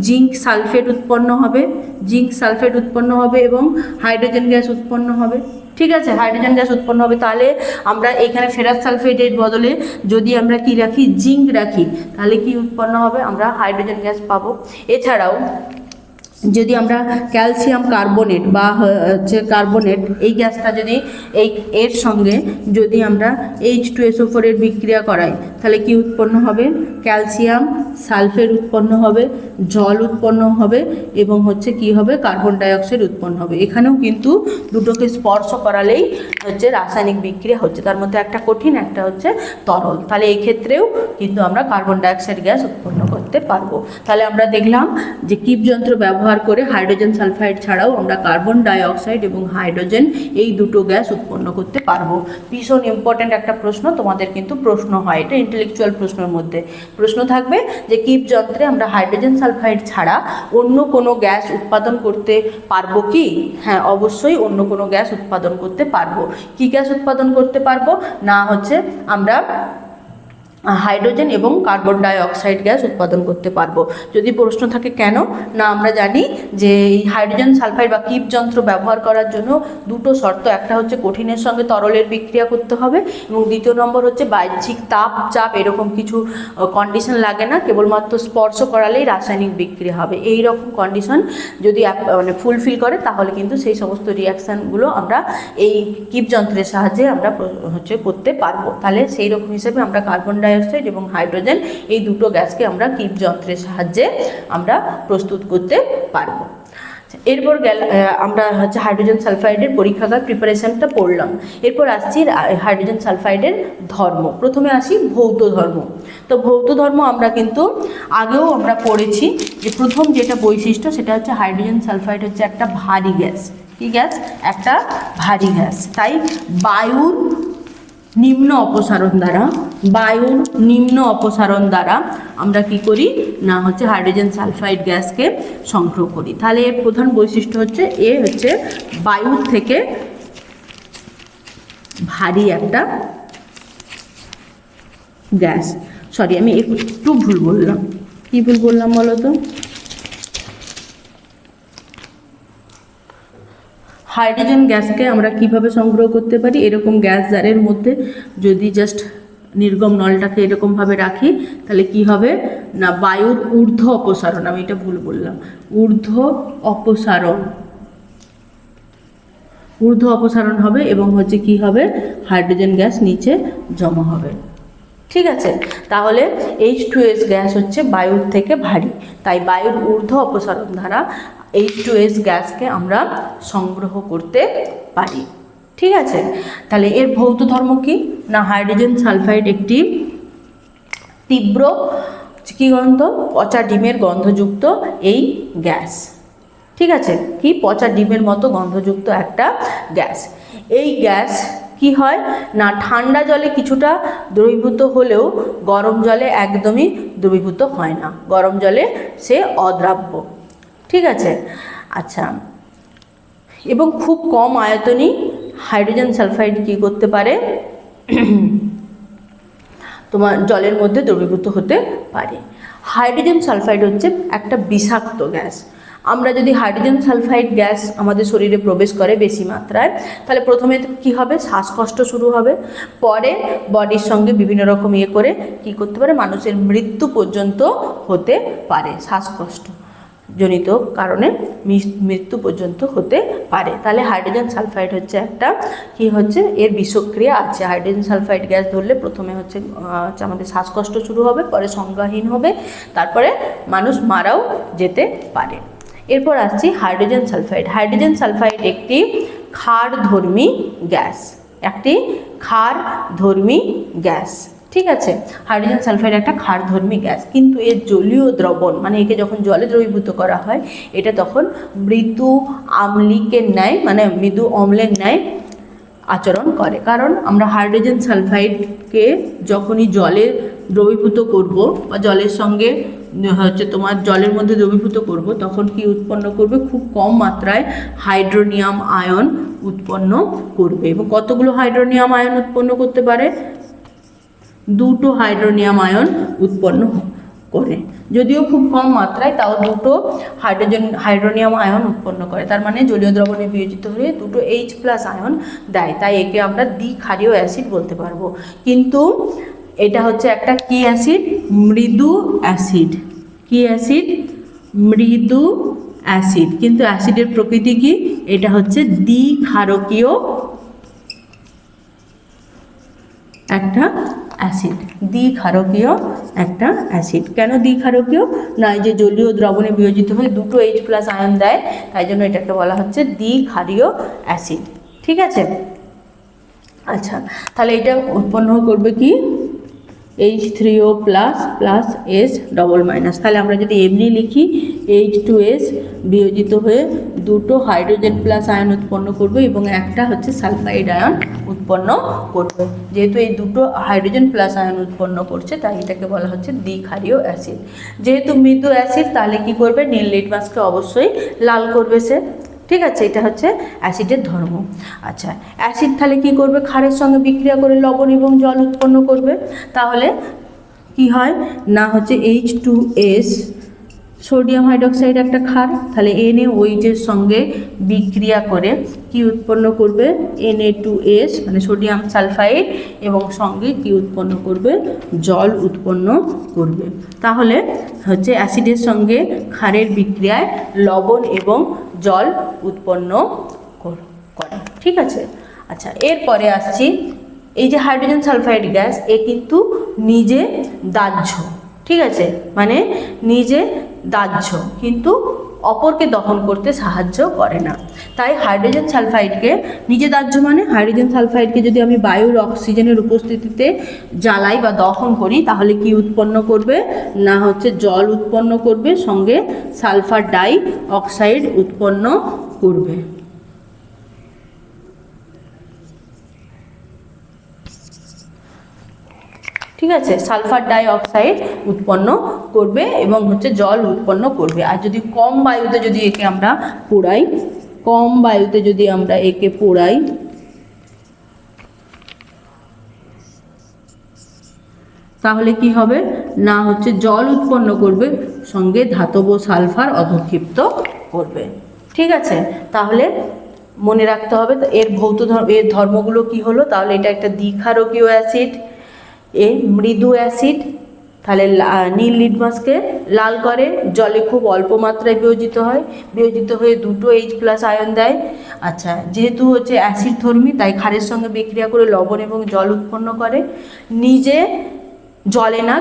জিঙ্ক সালফেট উৎপন্ন হবে, জিঙ্ক সালফেট উৎপন্ন হবে এবং হাইড্রোজেন গ্যাস উৎপন্ন হবে। ঠিক আছে, হাইড্রোজেন গ্যাস উৎপন্ন হবে। তাহলে আমরা এখানে ফেরাস সালফেটের বদলে যদি আমরা কি রাখি, জিঙ্ক রাখি, তাহলে কি উৎপন্ন হবে, আমরা হাইড্রোজেন গ্যাস পাবো। এছাড়াও যদি আমরা ক্যালসিয়াম কার্বনেট বা হচ্ছে কার্বনেট এই গ্যাসটা যদি এর সঙ্গে যদি আমরা H2SO4 এর বিক্রিয়া করাই তাহলে কি উৎপন্ন হবে, ক্যালসিয়াম সালফেট উৎপন্ন হবে, জল উৎপন্ন হবে এবং হচ্ছে কি হবে, কার্বন ডাইঅক্সাইড উৎপন্ন হবে। এখানেও কিন্তু দুটোকে স্পর্শ করালেই হচ্ছে রাসায়নিক বিক্রিয়া হচ্ছে, তার মধ্যে একটা কঠিন একটা হচ্ছে তরল। তাহলে এই ক্ষেত্রেও কিন্তু আমরা কার্বন ডাইঅক্সাইড গ্যাস উৎপন্ন করতে পারবো। তাহলে আমরা দেখলাম যে কিপ যন্ত্র ব্যবহার করে হাইড্রোজেন সালফাইড ছাড়াও আমরা কার্বন ডাইঅক্সাইড এবং হাইড্রোজেন এই দুটো গ্যাস উৎপন্ন করতে পারবো। ভীষণ ইম্পর্ট্যান্ট একটা প্রশ্ন, তোমাদের কিন্তু প্রশ্ন হয়, এটা ইন্টেলেকচুয়াল প্রশ্নের মধ্যে প্রশ্ন থাকবে যে কিপ যন্ত্রে আমরা হাইড্রোজেন সালফাইড ছাড়া অন্য কোনো গ্যাস উৎপাদন করতে পারবো কি? হ্যাঁ, অবশ্যই অন্য কোনো গ্যাস উৎপাদন করতে পারবো। কি গ্যাস উৎপাদন করতে পারবো না, হচ্ছে আমরা হাইড্রোজেন এবং কার্বন ডাইঅক্সাইড গ্যাস উৎপাদন করতে পারবো। যদি প্রশ্ন থাকে কেন না, আমরা জানি যে এই হাইড্রোজেন সালফাইড বা কিপ যন্ত্র ব্যবহার করার জন্য দুটো শর্ত, একটা হচ্ছে কঠিনের সঙ্গে তরলের বিক্রিয়া করতে হবে এবং দ্বিতীয় নম্বর হচ্ছে বাহ্যিক তাপ চাপ এরকম কিছু কন্ডিশন লাগে না, কেবলমাত্র স্পর্শ করালেই রাসায়নিক বিক্রিয়া হবে। এই রকম কন্ডিশন যদি মানে ফুলফিল করে তাহলে কিন্তু সেই সমস্ত রিয়াকশানগুলো আমরা এই কিপ যন্ত্রের সাহায্যে আমরা হচ্ছে করতে পারবো। তাহলে সেই রকম হিসেবে আমরা কার্বন ডাইঅক্সাইড এবং হাইড্রোজেন এই দুটো গ্যাসকে আমরা কিপ যন্ত্রের সাহায্যে আমরা প্রস্তুত করতে পারবো। এরপর আমরা হচ্ছে হাইড্রোজেন সালফাইডের পরীক্ষাগার প্রিপারেশনটা পড়লাম। এরপর আসছি হাইড্রোজেন সালফাইডের ধর্ম। প্রথমে আসি ভৌত ধর্ম। তো ভৌত ধর্ম আমরা কিন্তু আগেও আমরা পড়েছি যে প্রথম যেটা বৈশিষ্ট্য সেটা হচ্ছে হাইড্রোজেন সালফাইড হচ্ছে একটা ভারী গ্যাস। কি গ্যাস? একটা ভারী গ্যাস। তাই বায়ুর নিম্ন অপসারণ দ্বারা আমরা কি করি না, হচ্ছে হাইড্রোজেন সালফাইড গ্যাসকে সংগ্রহ করি। তাহলে এর প্রধান বৈশিষ্ট্য হচ্ছে হচ্ছে বায়ুর থেকে ভারী একটা গ্যাস। সরি, আমি একটু ভুল বললাম। কি ভুল বললাম বলো তো? হাইড্রোজেন গ্যাসকে আমরা কিভাবে সংগ্রহ করতে পারি, এরকম গ্যাস জারের মধ্যে যদি জাস্ট নির্গম নলটাকে এরকমভাবে রাখি তাহলে কি হবে না, বায়ুর ঊর্ধ্ব অপসারণ, আমি এটা ভুল বললাম, ঊর্ধ্ব অপসারণ হবে এবং হচ্ছে কি হবে, হাইড্রোজেন গ্যাস নিচে জমা হবে। ঠিক আছে, তাহলে H2S গ্যাস হচ্ছে বায়ুর থেকে ভারী, তাই বায়ুর ঊর্ধ্ব অপসারণ দ্বারা H2S গ্যাসকে আমরা সংগ্রহ করতে পারি। ঠিক আছে, তাহলে এর ভৌত ধর্ম কি না, হাইড্রোজেন সালফাইড একটি তীব্র কি গন্ধ, পচা ডিমের গন্ধযুক্ত এই গ্যাস। ঠিক আছে, কি পচা ডিমের মতো গন্ধযুক্ত একটা গ্যাস। এই গ্যাস কি হয় না, ঠান্ডা জলে কিছুটা দ্রবীভূত হলেও গরম জলে একদমই দ্রবীভূত হয় না, গরম জলে সে অদ্রাব্য। ঠিক আছে, আচ্ছা, এবং খুব কম আয়তনই হাইড্রোজেন সালফাইড কি করতে পারে, তোমার জলের মধ্যে দ্রবীভূত হতে পারে। হাইড্রোজেন সালফাইড হচ্ছে একটা বিষাক্ত গ্যাস। আমরা যদি হাইড্রোজেন সালফাইড গ্যাস আমাদের শরীরে প্রবেশ করে বেশি মাত্রায়, তাহলে প্রথমে কি হবে, শ্বাসকষ্ট শুরু হবে, পরে বডির সঙ্গে বিভিন্ন রকম করে কি করতে পারে, মানুষের মৃত্যু পর্যন্ত হতে পারে, শ্বাসকষ্ট জনিত কারণে মৃত্যু পর্যন্ত হতে পারে। তাহলে হাইড্রোজেন সালফাইড হচ্ছে একটা কি হচ্ছে, এর বিষক্রিয়া আছে। হাইড্রোজেন সালফাইড গ্যাস ধরলে প্রথমে হচ্ছে আমাদের শ্বাসকষ্ট শুরু হবে, পরে সংজ্ঞাহীন হবে, তারপরে মানুষ মারাও যেতে পারে। এরপর আসছি হাইড্রোজেন সালফাইড। হাইড্রোজেন সালফাইড একটি ক্ষারধর্মী গ্যাস, ঠিক আছে। হাইড্রোজেন সালফাইড একটা ক্ষারধর্মী গ্যাস, কিন্তু এর জলীয় দ্রবণ মানে একে যখন জলে দ্রবীভূত করা হয় এটা তখন মৃদু আম্লিকের ন্যায় মানে মৃদু অম্লের ন্যায় আচরণ করে। কারণ আমরা হাইড্রোজেন সালফাইডকে যখনই জলে দ্রবীভূত করব বা জলের সঙ্গে তোমার জলের মধ্যে দ্রবীভূত করব তখন কি উৎপন্ন করবে, খুব কম মাত্রায় হাইড্রোনিয়াম আয়ন উৎপন্ন করবে। এবং কতগুলো হাইড্রোনিয়াম আয়ন উৎপন্ন করতে পারে, 2টো হাইড্রোনিয়াম আয়ন উৎপন্ন করে। যদিও খুব কম মাত্রায়, তাও 2টো হাইড্রোনিয়াম আয়ন উৎপন্ন করে। তার মানে জলীয় দ্রবণে বিয়োজিত হয়ে 2টো H+ আয়ন দেয়, তাই একে আমরা দ্বিক্ষারীয় অ্যাসিড বলতে পারবো। কিন্তু এটা হচ্ছে একটা কি অ্যাসিড, মৃদু অ্যাসিড। কি অ্যাসিড, মৃদু অ্যাসিড। কিন্তু অ্যাসিডের প্রকৃতি কি, এটা হচ্ছে দ্বিক্ষারকীয় একটা অ্যাসিড, দ্বিক্ষারকীয় একটা অ্যাসিড। কেন দ্বিক্ষারকীয়, না এই যে জলীয় দ্রবণে বিয়োজিত হয়ে 2টো H+ আয়ন দেয়, তাই জন্য এটাকে বলা হচ্ছে দ্বিক্ষারীয় অ্যাসিড। ঠিক আছে। আচ্ছা, তাহলে এটা উৎপন্ন করবে কি, H3O plus S double minus. তাহলে আমরা যদি এমনি লিখি H2S বিয়োজিত হয়ে 2টো হাইড্রোজেন প্লাস আয়ন উৎপন্ন করবে এবং একটা হচ্ছে সালফাইড আয়ন উৎপন্ন করবে। যেহেতু এই 2টো হাইড্রোজেন প্লাস আয়ন উৎপন্ন করছে তাই এটাকে বলা হচ্ছে দ্বিক্ষারীয় অ্যাসিড। যেহেতু মৃদু অ্যাসিড তাহলে কি করবে, নীল লিটমাসকে অবশ্যই লাল করবে সে। ঠিক আছে, এটা হচ্ছে অ্যাসিডের ধর্ম। আচ্ছা, অ্যাসিড তাহলে কি করবে, ক্ষারের সঙ্গে বিক্রিয়া করে লবণ এবং জল উৎপন্ন করবে। তাহলে কি হয় না হচ্ছে H2S, সোডিয়াম হাইড্রোক্সাইড একটা ক্ষার, তাহলে NaOH এর সঙ্গে বিক্রিয়া করে কি উৎপন্ন করবে, Na2S মানে সোডিয়াম সালফাইড, এবং সঙ্গে কি উৎপন্ন করবে, জল উৎপন্ন করবে। তাহলে হচ্ছে অ্যাসিডের সঙ্গে ক্ষারের বিক্রিয়ায় লবণ এবং জল উৎপন্ন করে। ঠিক আছে। আচ্ছা, এরপরে আসছি, এই যে হাইড্রোজেন সালফাইড গ্যাস এ কিন্তু নিজে দাহ্য। ঠিক আছে, মানে নিজে দাহ্য কিন্তু অপরকে দহন করতে সাহায্য করে না। তাই হাইড্রোজেন সালফাইডকে নিজে দাহ্য মানে হাইড্রোজেন সালফাইডকে যদি আমি বায়ুর অক্সিজেনের উপস্থিতিতে জ্বালাই বা দহন করি তাহলে কি উৎপন্ন করবে, না হচ্ছে জল উৎপন্ন করবে, সঙ্গে সালফার ডাই অক্সাইড উৎপন্ন করবে। ঠিক আছে, সালফার ডাই অক্সাইড উৎপন্ন করবে এবং হচ্ছে জল উৎপন্ন করবে। আর যদি কম বায়ুতে যদি একে আমরা পোড়াই, কম বায়ুতে যদি আমরা একে পোড়াই তাহলে কি হবে, না হচ্ছে জল উৎপন্ন করবে, সঙ্গে ধাতব সালফার অধক্ষিপ্ত করবে। ঠিক আছে, তাহলে মনে রাখতে হবে এর এর ধর্মগুলো কি হলো। তাহলে এটা একটা দ্বিক্ষারকীয় অ্যাসিড, এ মৃদু অ্যাসিড, তাহলে নীল লিটমাসকে লাল করে, জলে খুব অল্প মাত্রায় বিয়োজিত হয়, বিয়োজিত হয়ে 2টো H+ আয়ন দেয়। আচ্ছা, যেহেতু হচ্ছে অ্যাসিড ধর্মী তাই ক্ষারের সঙ্গে বিক্রিয়া করে লবণ এবং জল উৎপন্ন করে, নিজে জলে না,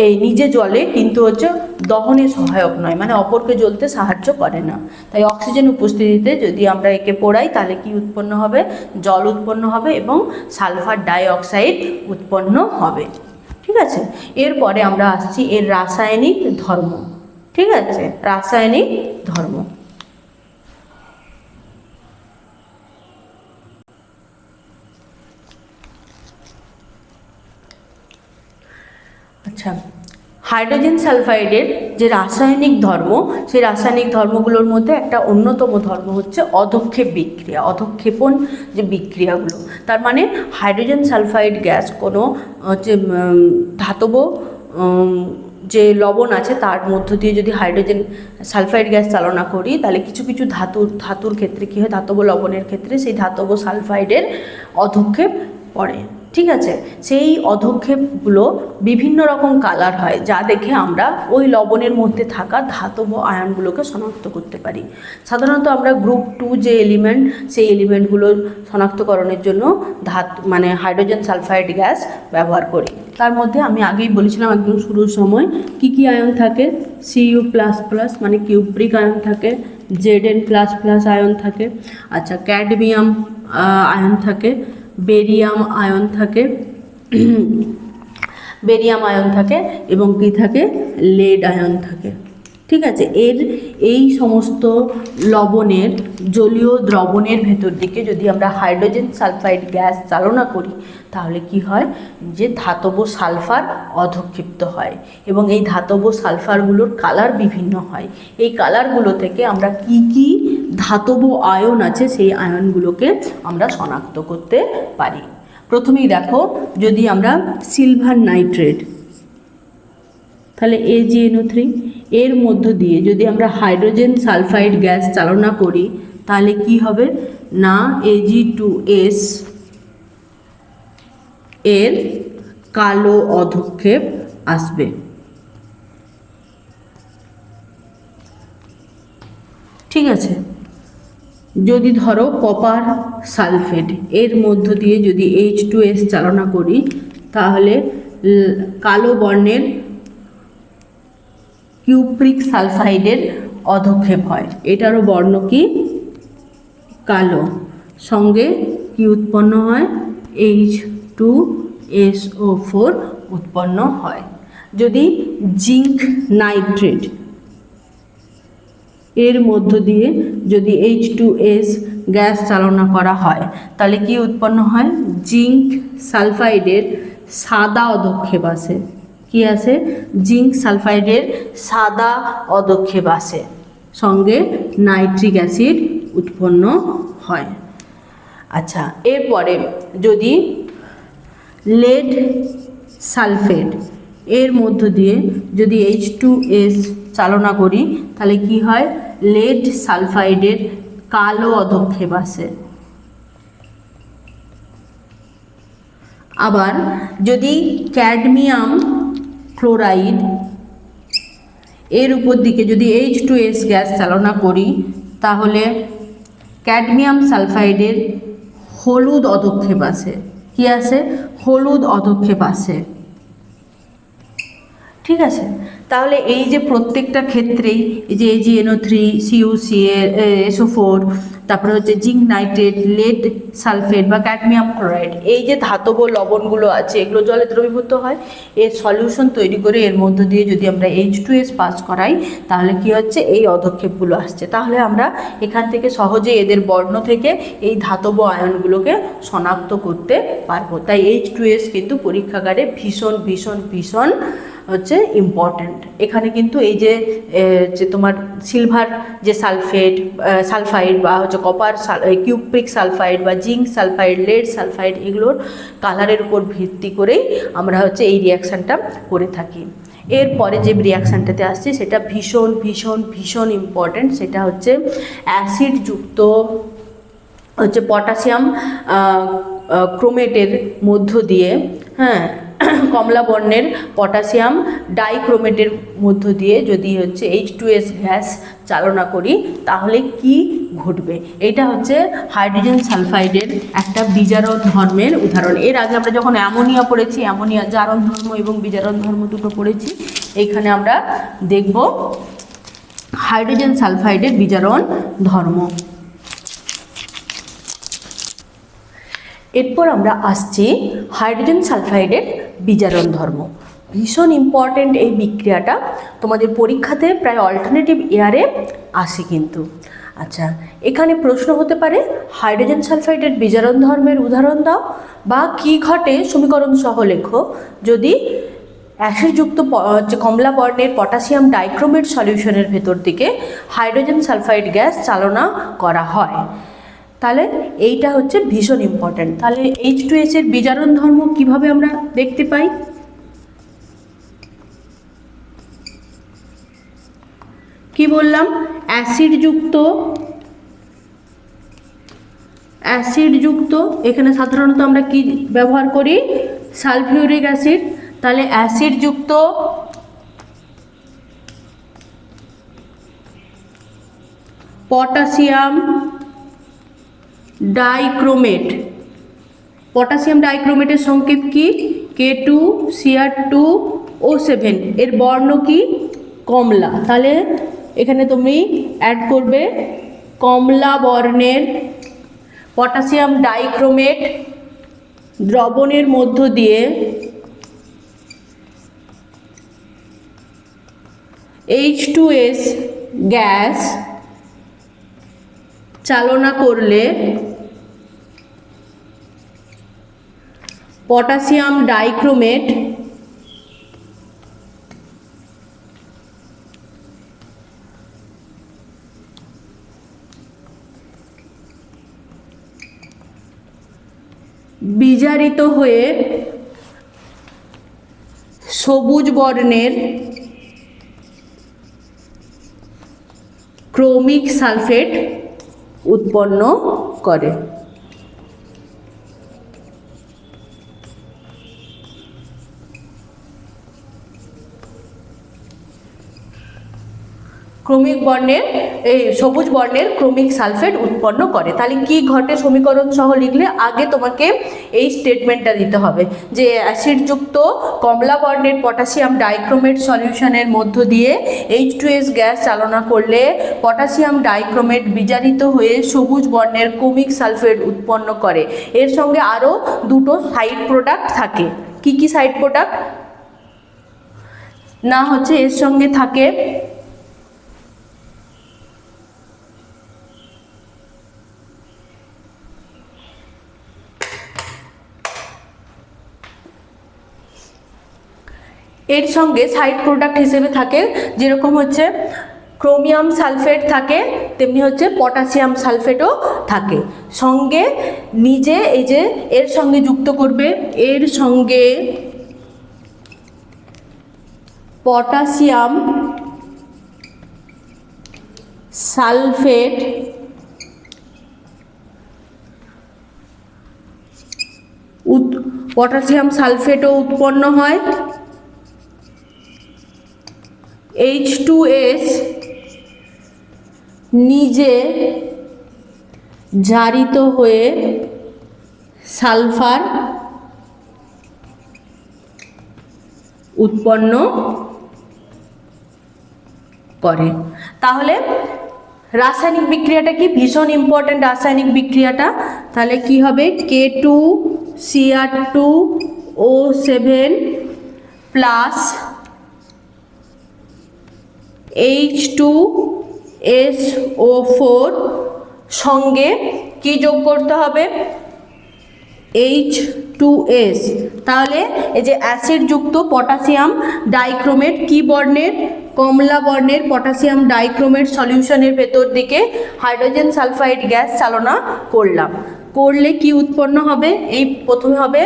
এই নিজে জলে কিন্তু হচ্ছে দহনে সহায়ক নয়, মানে অপরকে জ্বলতে সাহায্য করে না। তাই অক্সিজেন উপস্থিতিতে যদি আমরা একে পোড়াই তাহলে কি উৎপন্ন হবে, জল উৎপন্ন হবে এবং সালফার ডাই অক্সাইড উৎপন্ন হবে। ঠিক আছে, এরপরে আমরা আসছি এর রাসায়নিক ধর্ম। ঠিক আছে, রাসায়নিক ধর্ম। আচ্ছা, হাইড্রোজেন সালফাইডের যে রাসায়নিক ধর্ম, সেই রাসায়নিক ধর্মগুলোর মধ্যে একটা অন্যতম ধর্ম হচ্ছে অধক্ষেপ বিক্রিয়া, অধক্ষেপণ যে বিক্রিয়াগুলো। তার মানে হাইড্রোজেন সালফাইড গ্যাস কোনো হচ্ছে ধাতব যে লবণ আছে তার মধ্য দিয়ে যদি হাইড্রোজেন সালফাইড গ্যাস চালনা করি তাহলে কিছু কিছু ধাতুর ক্ষেত্রে কী হয়, ধাতব লবণের ক্ষেত্রে সেই ধাতব সালফাইডের অধক্ষেপ পড়ে। ঠিক আছে, সেই অধক্ষেপগুলো বিভিন্ন রকম কালার হয়, যা দেখে আমরা ওই লবণের মধ্যে থাকা ধাতব আয়নগুলোকে শনাক্ত করতে পারি। সাধারণত আমরা গ্রুপ 2 যে এলিমেন্ট, সেই এলিমেন্টগুলোর শনাক্তকরণের জন্য মানে হাইড্রোজেন সালফাইড গ্যাস ব্যবহার করি। তার মধ্যে আমি আগেই বলেছিলাম একদম শুরুর সময় কি আয়ন থাকে, Cu++ মানে কিউপ্রিক আয়ন থাকে, Zn++ আয়ন থাকে, আচ্ছা ক্যাডমিয়াম আয়ন থাকে, বেরিয়াম আয়ন থাকে, বেরিয়াম আয়ন থাকে এবং কি থাকে, লেড আয়ন থাকে। ঠিক আছে, এই সমস্ত লবণের জলীয় দ্রবণের ভেতর দিকে যদি আমরা হাইড্রোজেন সালফাইড গ্যাস চালনা করি তাহলে কি হয়, যে ধাতব সালফার অধক্ষিপ্ত হয় এবং এই ধাতব সালফারগুলোর কালার বিভিন্ন হয়। এই কালারগুলো থেকে আমরা কি কি ধাতব আয়ন আছে সেই আয়নগুলোকে আমরা শনাক্ত করতে পারি। প্রথমেই দেখো, যদি আমরা সিলভার নাইট্রেট, তাহলে AgNO3, এর মধ্য দিয়ে যদি আমরা হাইড্রোজেন সালফাইড গ্যাস চালনা করি তাহলে কি হবে না, Ag2S এর কালো অধক্ষেপ আসবে। ঠিক আছে, যদি ধরো কপার সালফেট, এর মধ্য দিয়ে যদি H2S চালনা করি তাহলে কালো বর্ণের কিউপ্রিক সালফাইডের অধক্ষেপ হয়। এটারও বর্ণ কি, কালো, সঙ্গে কি উৎপন্ন হয়, H2SO4 উৎপন্ন হয়। যদি জিঙ্ক নাইট্রেট, এর মধ্য দিয়ে যদি H2S গ্যাস চালনা করা হয় তাহলে কি উৎপন্ন হয়, জিঙ্ক সালফাইডের সাদা অধক্ষেপ আসে। কি আছে, জিঙ্ক সালফাইডের সাদা অধক্ষেপ আসে, সঙ্গে নাইট্রিক অ্যাসিড উৎপন্ন হয়। আচ্ছা, এরপরে যদি লেড সালফেট, এর মধ্য দিয়ে যদি H2S চালনা করি তাহলে কি হয়, লেড সালফাইডের কালো অধক্ষেপ আসে। আবার যদি ক্যাডমিয়াম ক্লোরাইড, এর উপর দিকে যদি H2S গ্যাস চালনা করি তাহলে ক্যাডমিয়াম সালফাইডের হলুদ অধক্ষেপ আসে। কি আসে, হলুদ অধক্ষেপ আসে। ঠিক আছে, তাহলে এই যে প্রত্যেকটা ক্ষেত্রেই এই যে AgNO3, CuCl, তারপরে হচ্ছে জিঙ্ক নাইট্রেট, লেড সালফেট বা ক্যাডমিয়াম ক্লোরাইড, এই যে ধাতব লবণগুলো আছে এগুলো জলে দ্রবীভূত হয়। এর সলিউশন তৈরি করে এর মধ্য দিয়ে যদি আমরা H2S পাস করাই তাহলে কি হচ্ছে, এই অধক্ষেপগুলো আসছে। তাহলে আমরা এখান থেকে সহজে এদের বর্ণ থেকে এই ধাতব আয়নগুলোকে শনাক্ত করতে পারবো। তাই H2S কিন্তু পরীক্ষাগারে ভীষণ ভীষণ ভীষণ হচ্ছে ইম্পর্ট্যান্ট। এখানে কিন্তু এই যে তোমার সিলভার যে সালফাইড বা হচ্ছে কপার কিউপ্রিক সালফাইড বা জিঙ্ক সালফাইড, লেড সালফাইড, এগুলোর কালারের উপর ভিত্তি করেই আমরা হচ্ছে এই রিয়াকশানটা করে থাকি। এরপরে যে রিয়াকশানটাতে আসছে সেটা ভীষণ ভীষণ ভীষণ ইম্পর্ট্যান্ট, সেটা হচ্ছে অ্যাসিডযুক্ত হচ্ছে পটাশিয়াম ক্রোমেটের মধ্য দিয়ে, হ্যাঁ, কমলা বর্ণের পটাশিয়াম ডাইক্রোমেটের মধ্য দিয়ে যদি হচ্ছে H2S গ্যাস চালনা করি তাহলে কি ঘটবে। এটা হচ্ছে হাইড্রোজেন সালফাইডের একটা বিজারণ ধর্মের উদাহরণ। এর আগে আমরা যখন অ্যামোনিয়া পড়েছি, অ্যামোনিয়া জারণ ধর্ম এবং বিজারণ ধর্ম দুটো পড়েছি, এইখানে আমরা দেখব হাইড্রোজেন সালফাইডের বিজারণ ধর্ম। এরপর আমরা আসছি হাইড্রোজেন সালফাইডের বিজারণ ধর্ম। ভীষণ ইম্পর্ট্যান্ট এই বিক্রিয়াটা, তোমাদের পরীক্ষাতে প্রায় অল্টারনেটিভ ইয়ারে আসে কিন্তু। আচ্ছা, এখানে প্রশ্ন হতে পারে হাইড্রোজেন সালফাইডের বিজারণ ধর্মের উদাহরণ দাও বা কি ঘটে সমীকরণ সহ লেখো যদি অ্যাসিডযুক্ত কমলা বর্ণের পটাশিয়াম ডাইক্রোমেট সলিউশনের ভেতর দিকে হাইড্রোজেন সালফাইড গ্যাস চালনা করা হয়। তাহলে এইটা হচ্ছে ভীষণ ইম্পর্ট্যান্ট। তাহলে H2S এর বিজারণ ধর্ম কিভাবে আমরা দেখতে পাই, কি বললাম, অ্যাসিডযুক্ত, এখানে সাধারণত আমরা কি ব্যবহার করি, সালফিউরিক অ্যাসিড। তাহলে অ্যাসিডযুক্ত পটাশিয়াম ডাইক্রোমেট, পটাশিয়াম ডাইক্রোমেটের সংকেত কি, K2Cr2O7, এর বর্ণ কি, কমলা। তাহলে এখানে তুমি অ্যাড করবে কমলা বর্ণের পটাশিয়াম ডাইক্রোমেট দ্রবণের মধ্য দিয়ে H2S গ্যাস চালনা করলে পটাশিয়াম ডাইক্রোমেট বিজারিত হয়ে সবুজ বর্ণের ক্রোমিক সালফেট উৎপন্ন করে। ক্রমিক বর্ণের এই সবুজ বর্ণের ক্রমিক সালফেট উৎপন্ন করে। তাহলে কি ঘটে সমীকরণ সহ লিখলে আগে তোমাকে এই স্টেটমেন্টটা দিতে হবে যে অ্যাসিডযুক্ত কমলা বর্ণের পটাশিয়াম ডাইক্রোমেট সলিউশনের মধ্য দিয়ে H2S গ্যাস চালনা করলে পটাশিয়াম ডাইক্রোমেট বিজারিত হয়ে সবুজ বর্ণের ক্রমিক সালফেট উৎপন্ন করে। এর সঙ্গে আরও দুটো সাইড প্রোডাক্ট থাকে। কি কি সাইড প্রোডাক্ট না হচ্ছে এর সঙ্গে থাকে এর সঙ্গে সাইড প্রোডাক্ট হিসেবে থাকে যেরকম হচ্ছে ক্রোমিয়াম সালফেট থাকে, তেমনি হচ্ছে পটাশিয়াম সালফেটও থাকে। সঙ্গে নিজে এই যে এর সঙ্গে যুক্ত করবে, এর সঙ্গে পটাশিয়াম সালফেট পটাশিয়াম সালফেটও উৎপন্ন হয়। H2S নিজে জারিত হয়ে সালফার উৎপন্ন করে। তাহলে রাসায়নিক বিক্রিয়াটা কি ভীষণ ইম্পর্টেন্ট রাসায়নিক বিক্রিয়াটা। তাহলে কি হবে K2Cr2O7 প্লাস H2SO4 সঙ্গে কি যোগ করতে হবে H2S। তাহলে এই যে অ্যাসিডযুক্ত পটাশিয়াম ডাইক্রোমেট কি বর্ণের কমলা বর্ণের পটাশিয়াম ডাইক্রোমেট সলিউশনের ভেতর দিকে হাইড্রোজেন সালফাইড গ্যাস চালনা করলে কি উৎপন্ন হবে এই প্রথমে হবে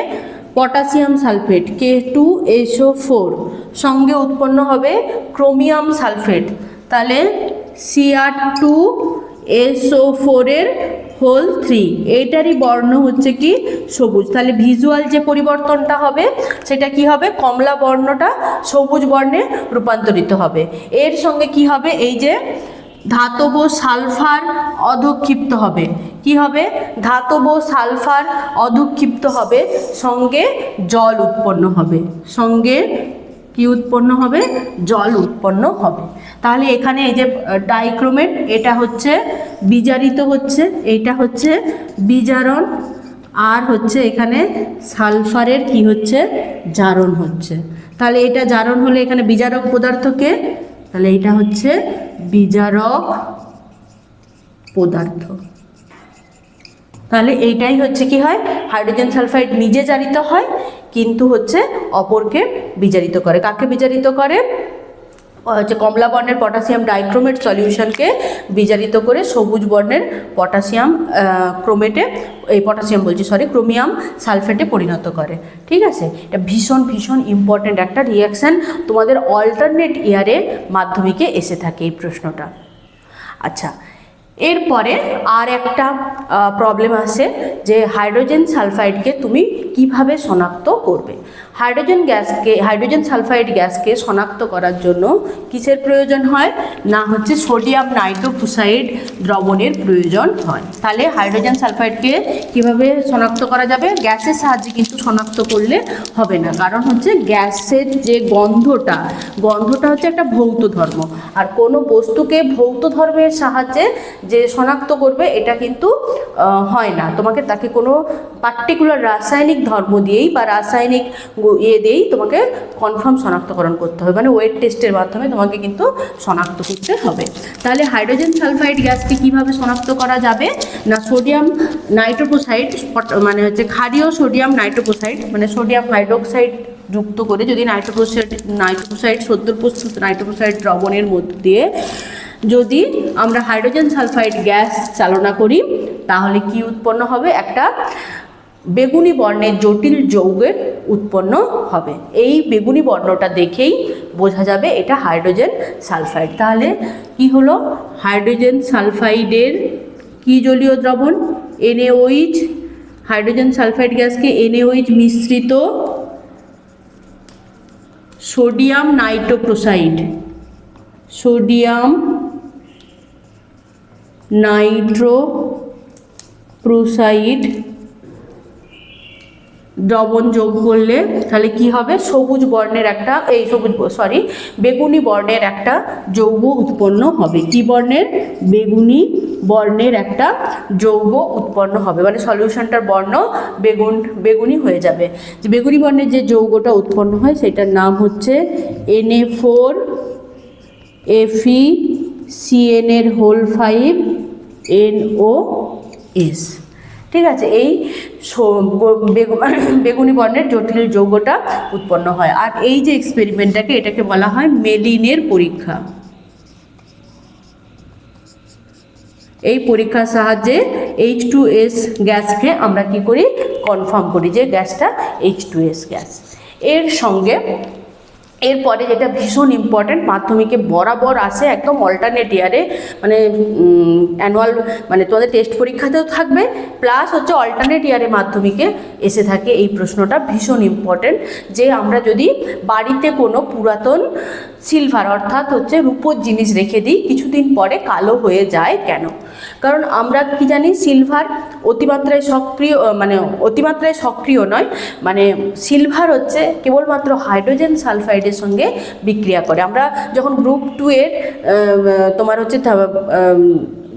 পটাশিয়াম সালফেট K2SO4 সঙ্গে উৎপন্ন হবে ক্রোমিয়াম সালফেট। তাহলে Cr2SO4 এর হোল 3 এইটারই বর্ণ হচ্ছে কি সবুজ। তাহলে ভিজুয়াল যে পরিবর্তনটা হবে সেটা কি হবে কমলা বর্ণটা সবুজ বর্ণে রূপান্তরিত হবে। এর সঙ্গে কি হবে এই যে ধাতব সালফার অধক্ষিপ্ত হবে। কি হবে ধাতব সালফার অধক্ষিপ্ত হবে, সঙ্গে জল উৎপন্ন হবে। সঙ্গে কি উৎপন্ন হবে জল উৎপন্ন হবে। তাহলে এখানে এই যে ডাইক্রোমেট এটা হচ্ছে বিজারিত হচ্ছে, এইটা হচ্ছে বিজারণ, আর হচ্ছে এখানে সালফারের কি হচ্ছে জারণ হচ্ছে। তাহলে এটা জারণ হলে এখানে বিজারক পদার্থকে, তাহলে এটা হচ্ছে বিজারক পদার্থ। তাহলে এইটাই হচ্ছে কি হয় হাইড্রোজেন সালফাইড নিজে জারিত হয় কিন্তু হচ্ছে অপরকে বিজারিত করে। কাকে বিজারিত করে হচ্ছে কমলা বর্ণের পটাশিয়াম ডাইক্রোমেট সলিউশনকে বিজারিত করে সবুজ বর্ণের পটাশিয়াম ক্রোমেটে এই পটাশিয়াম বলছি ক্রোমিয়াম সালফেটে পরিণত করে। ঠিক আছে, এটা ভীষণ ভীষণ ইম্পর্ট্যান্ট একটা রিয়াকশান, তোমাদের অল্টারনেট ইয়ারে মাধ্যমিকে এসে থাকে এই প্রশ্নটা। আচ্ছা, এরপরে আর একটা প্রবলেম আসে যে হাইড্রোজেন সালফাইডকে তুমি কিভাবে শনাক্ত করবে। হাইড্রোজেন সালফাইড গ্যাসকে শনাক্ত করার জন্য কিসের প্রয়োজন হয় না হচ্ছে সোডিয়াম নাইট্রোফুসাইড দ্রবণের প্রয়োজন হয়। তাহলে হাইড্রোজেন সালফাইডকে কিভাবে শনাক্ত করা যাবে গ্যাসের সাহায্যে কিন্তু শনাক্ত করলে হবে না, কারণ হচ্ছে গ্যাসের যে গন্ধটা হচ্ছে একটা ভৌত ধর্ম, আর কোনো বস্তুকে ভৌত ধর্মের সাহায্যে যে শনাক্ত করবে এটা কিন্তু হয় না, তোমাকে তাকে কোনো পার্টিকুলার রাসায়নিক ধর্ম দিয়েই বা রাসায়নিক দিয়েই তোমাকে কনফার্ম শনাক্তকরণ করতে হবে, মানে ওয়েট টেস্টের মাধ্যমে তোমাকে কিন্তু শনাক্ত করতে হবে। তাহলে হাইড্রোজেন সালফাইড গ্যাসকে কীভাবে শনাক্ত করা যাবে না, সোডিয়াম নাইট্রোপোসাইড মানে হচ্ছে ক্ষারীয় সোডিয়াম নাইট্রোপোসাইড মানে সোডিয়াম হাইড্রোক্সাইড যুক্ত করে যদি নাইট্রোপোসাইড সদ্য প্রস্তুত নাইট্রোপোসাইড দ্রবণের মধ্য দিয়ে যদি আমরা হাইড্রোজেন সালফাইড গ্যাস চালনা করি তাহলে কি উৎপন্ন হবে, একটা বেগুনি বর্ণের জটিল যৌগের উৎপন্ন হবে। এই বেগুনি বর্ণটা দেখেই বোঝা যাবে এটা হাইড্রোজেন সালফাইড। তাহলে কি হলো, হাইড্রোজেন সালফাইডের কি জলীয় দ্রবণ NaOH, হাইড্রোজেন সালফাইড গ্যাসকে NaOH মিশ্রিত সোডিয়াম নাইট্রোক্লোরাইড দ্রবণ যোগ করলে তাহলে কি হবে, সবুজ বর্ণের একটা বেগুনি বর্ণের একটা যৌগ উৎপন্ন হবে। কি বর্ণের, বেগুনি বর্ণের একটা যৌগ উৎপন্ন হবে, মানে সলিউশনটার বর্ণ বেগুনি হয়ে যাবে। যে বেগুনি বর্ণের যে যৌগটা উৎপন্ন হয় সেটার নাম হচ্ছে Na4FeCN5NOS। ঠিক আছে, এই বেগুনি বর্ণের জটিল যৌগটা উৎপন্ন হয়। আর এই যে এটাকে বলা হয় মেলিনের পরীক্ষা। এই পরীক্ষার সাহায্যে H2S গ্যাসকে আমরা কি করি, কনফার্ম করি যে গ্যাসটা H2S গ্যাস। এরপরে যেটা ভীষণ ইম্পর্ট্যান্ট, মাধ্যমিকে বরাবর আসে একদম অল্টারনেট ইয়ারে, মানে অ্যানুয়াল মানে তোমাদের টেস্ট পরীক্ষাতেও থাকবে, প্লাস হচ্ছে অল্টারনেট ইয়ারে মাধ্যমিকে এসে থাকে এই প্রশ্নটা, ভীষণ ইম্পর্ট্যান্ট। যে আমরা যদি বাড়িতে কোনো পুরাতন সিলভার অর্থাৎ হচ্ছে রূপোর জিনিস রেখে দিই, কিছুদিন পরে কালো হয়ে যায় কেন? কারণ আমরা কি জানি, সিলভার অতিমাত্রায় সক্রিয় নয়, মানে সিলভার হচ্ছে কেবলমাত্র হাইড্রোজেন সালফাইডের সঙ্গে বিক্রিয়া করে। আমরা যখন গ্রুপ 2 এর তোমার হচ্ছে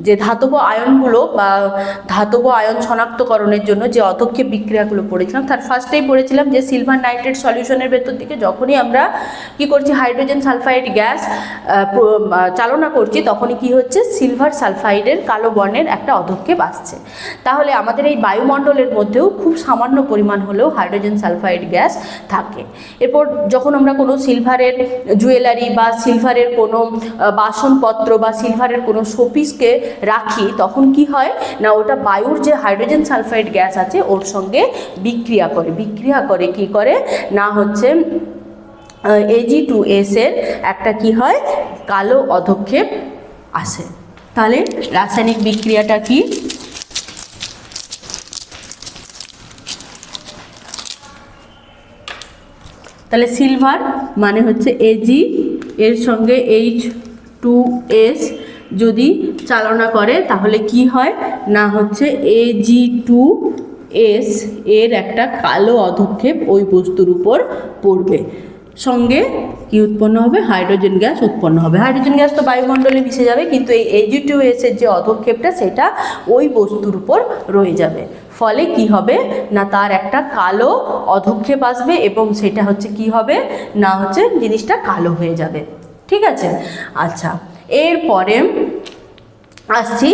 যে ধাতব আয়নগুলো বা ধাতব আয়ন শনাক্তকরণের জন্য যে অতক্ষেপ বিক্রিয়াগুলো পড়েছিলাম, তার ফার্স্টেই পড়েছিলাম যে সিলভার নাইট্রেট সলিউশনের ভেতর দিকে যখনই আমরা কি করছি, হাইড্রোজেন সালফাইড গ্যাস চালনা করছি, তখনই কি হচ্ছে, সিলভার সালফাইডের কালো বর্ণের একটা অধক্ষেপ আসছে। তাহলে আমাদের এই বায়ুমণ্ডলের মধ্যেও খুব সামান্য পরিমাণ হলেও হাইড্রোজেন সালফাইড গ্যাস থাকে। এরপর যখন আমরা কোনো সিলভারের জুয়েলারি বা সিলভারের কোনো বাসনপত্র বা সিলভারের কোনো শোপিসকে রাখি, তখন কি হয় না, ওটা বায়ুর যে হাইড্রোজেন সালফাইড গ্যাস আছে ওর সঙ্গে বিক্রিয়া করে কি করে না হচ্ছে Ag2S এর একটা কি হয়, কালো অধক্ষেপ আসে। তাহলে রাসায়নিক বিক্রিয়াটা কি, তাহলে সিলভার মানে হচ্ছে Ag এর সঙ্গে H2S যদি চালনা করে তাহলে কি হয় না হচ্ছে Ag2S এর একটা কালো অধক্ষেপ ওই বস্তুর উপর পড়বে, সঙ্গে কি উৎপন্ন হবে, হাইড্রোজেন গ্যাস উৎপন্ন হবে। হাইড্রোজেন গ্যাস তো বায়ুমণ্ডলে মিশে যাবে, কিন্তু এই Ag2S এর যে অধক্ষেপটা সেটা ওই বস্তুর উপর রয়ে যাবে। ফলে কি হবে না, তার একটা কালো অধক্ষেপ আসবে এবং সেটা হচ্ছে কি হবে না হচ্ছে জিনিসটা কালো হয়ে যাবে। ঠিক আছে, আচ্ছা, এরপরে আসছি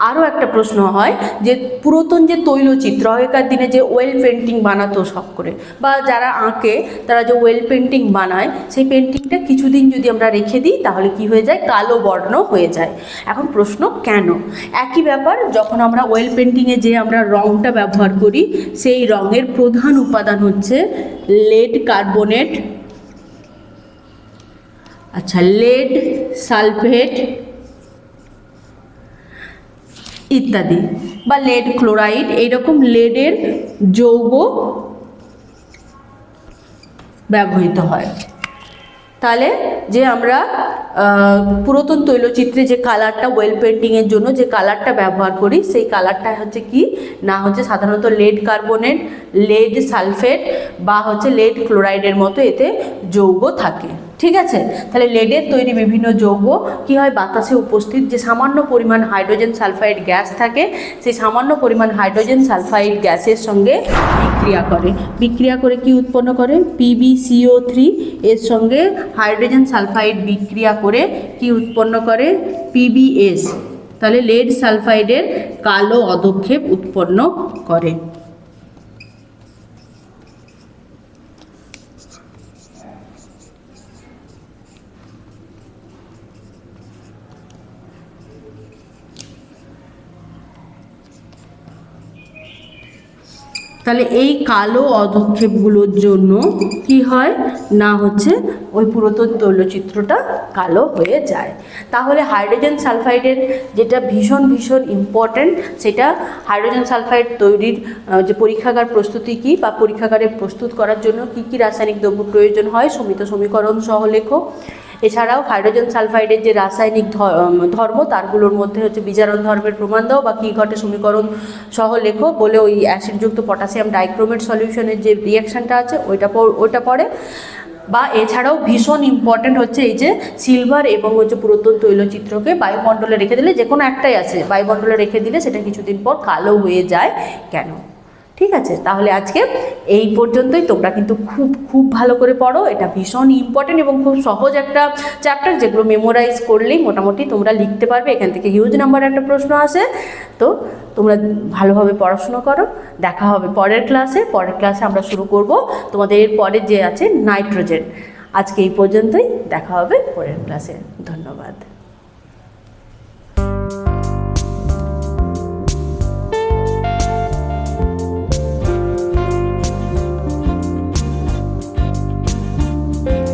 আরও একটা প্রশ্ন হয় যে পুরাতন যে তৈলচিত্র, আগেকার দিনে যে ওয়েল পেন্টিং বানাতো শখ করে, বা যারা আঁকে তারা যে ওয়েল পেন্টিং বানায়, সেই পেন্টিংটা কিছুদিন যদি আমরা রেখে দিই তাহলে কি হয়ে যায়, কালো বর্ণ হয়ে যায়। এখন প্রশ্ন কেন? একই ব্যাপার, যখন আমরা ওয়েল পেন্টিংয়ে যে আমরা রঙটা ব্যবহার করি, সেই রঙের প্রধান উপাদান হচ্ছে লেড কার্বনেট, আচ্ছা লেড সালফেট ইত্যাদি, বা লেড ক্লোরাইড, এইরকম লেডের যৌগ ব্যবহৃত হয়। তাহলে যে আমরা পুরাতন তৈলচিত্রে যে কালারটা ওয়েল পেন্টিংয়ের জন্য যে কালারটা ব্যবহার করি, সেই কালারটা হচ্ছে কি না হচ্ছে সাধারণত লেড কার্বনেট, লেড সালফেট বা হচ্ছে লেড ক্লোরাইডের মতো এতে যৌগ থাকে। ঠিক আছে। তাহলে লেডের তৈরি বিভিন্ন যৌগ কি হয়, বাতাসে উপস্থিত যে সামান্য পরিমাণ হাইড্রোজেন সালফাইড গ্যাস থাকে, সেই সামান্য পরিমাণ হাইড্রোজেন সালফাইড গ্যাসের সঙ্গে বিক্রিয়া করে কি উৎপন্ন করে, PbCO3 এর সঙ্গে হাইড্রোজেন সালফাইড বিক্রিয়া করে কি উৎপন্ন করে, PbS। তাহলে লেড সালফাইডের কালো অধক্ষেপ উৎপন্ন করে। তাহলে এই কালো অধক্ষেপগুলোর জন্য কি হয় না, হচ্ছে ওই পুরাতন তৈলচিত্রটা কালো হয়ে যায়। তাহলে হাইড্রোজেন সালফাইডের যেটা ভীষণ ভীষণ ইম্পর্ট্যান্ট, সেটা হাইড্রোজেন সালফাইড তৈরির যে পরীক্ষাগার প্রস্তুতি কী, বা পরীক্ষাগারে প্রস্তুত করার জন্য কী কী রাসায়নিক দ্রব্য প্রয়োজন হয়, সমিত সমীকরণ সহ লেখো। এছাড়াও হাইড্রোজেন সালফাইডের যে রাসায়নিক ধর্ম, তারগুলোর মধ্যে হচ্ছে বিজারণ ধর্মের প্রমাণ দাও বা কী ঘটে সমীকরণ সহ লেখো বলে ওই অ্যাসিডযুক্ত পটাশিয়াম ডাইক্রোমেট সলিউশনের যে রিয়াকশানটা আছে ওইটা পড়ে। বা এছাড়াও ভীষণ ইম্পর্ট্যান্ট হচ্ছে এই যে সিলভার এবং হচ্ছে পুরাতন তৈলচিত্রকে বায়ুমণ্ডলে রেখে দিলে, যে কোনো একটাই আছে, বায়ুমণ্ডলে রেখে দিলে সেটা কিছুদিন পর কালো হয়ে যায় কেন। ঠিক আছে, তাহলে আজকে এই পর্যন্তই। তোমরা কিন্তু খুব খুব ভালো করে পড়ো, এটা ভীষণ ইম্পর্টেন্ট এবং খুব সহজ একটা চ্যাপ্টার, যেগুলো মেমোরাইজ করলেই মোটামুটি তোমরা লিখতে পারবে। এখান থেকে হিউজ নাম্বার একটা প্রশ্ন আসে, তো তোমরা ভালোভাবে পড়াশুনো করো। দেখা হবে পরের ক্লাসে আমরা শুরু করব তোমাদের পরের যে আছে নাইট্রোজেন। আজকে এই পর্যন্তই, দেখা হবে পরের ক্লাসে। ধন্যবাদ।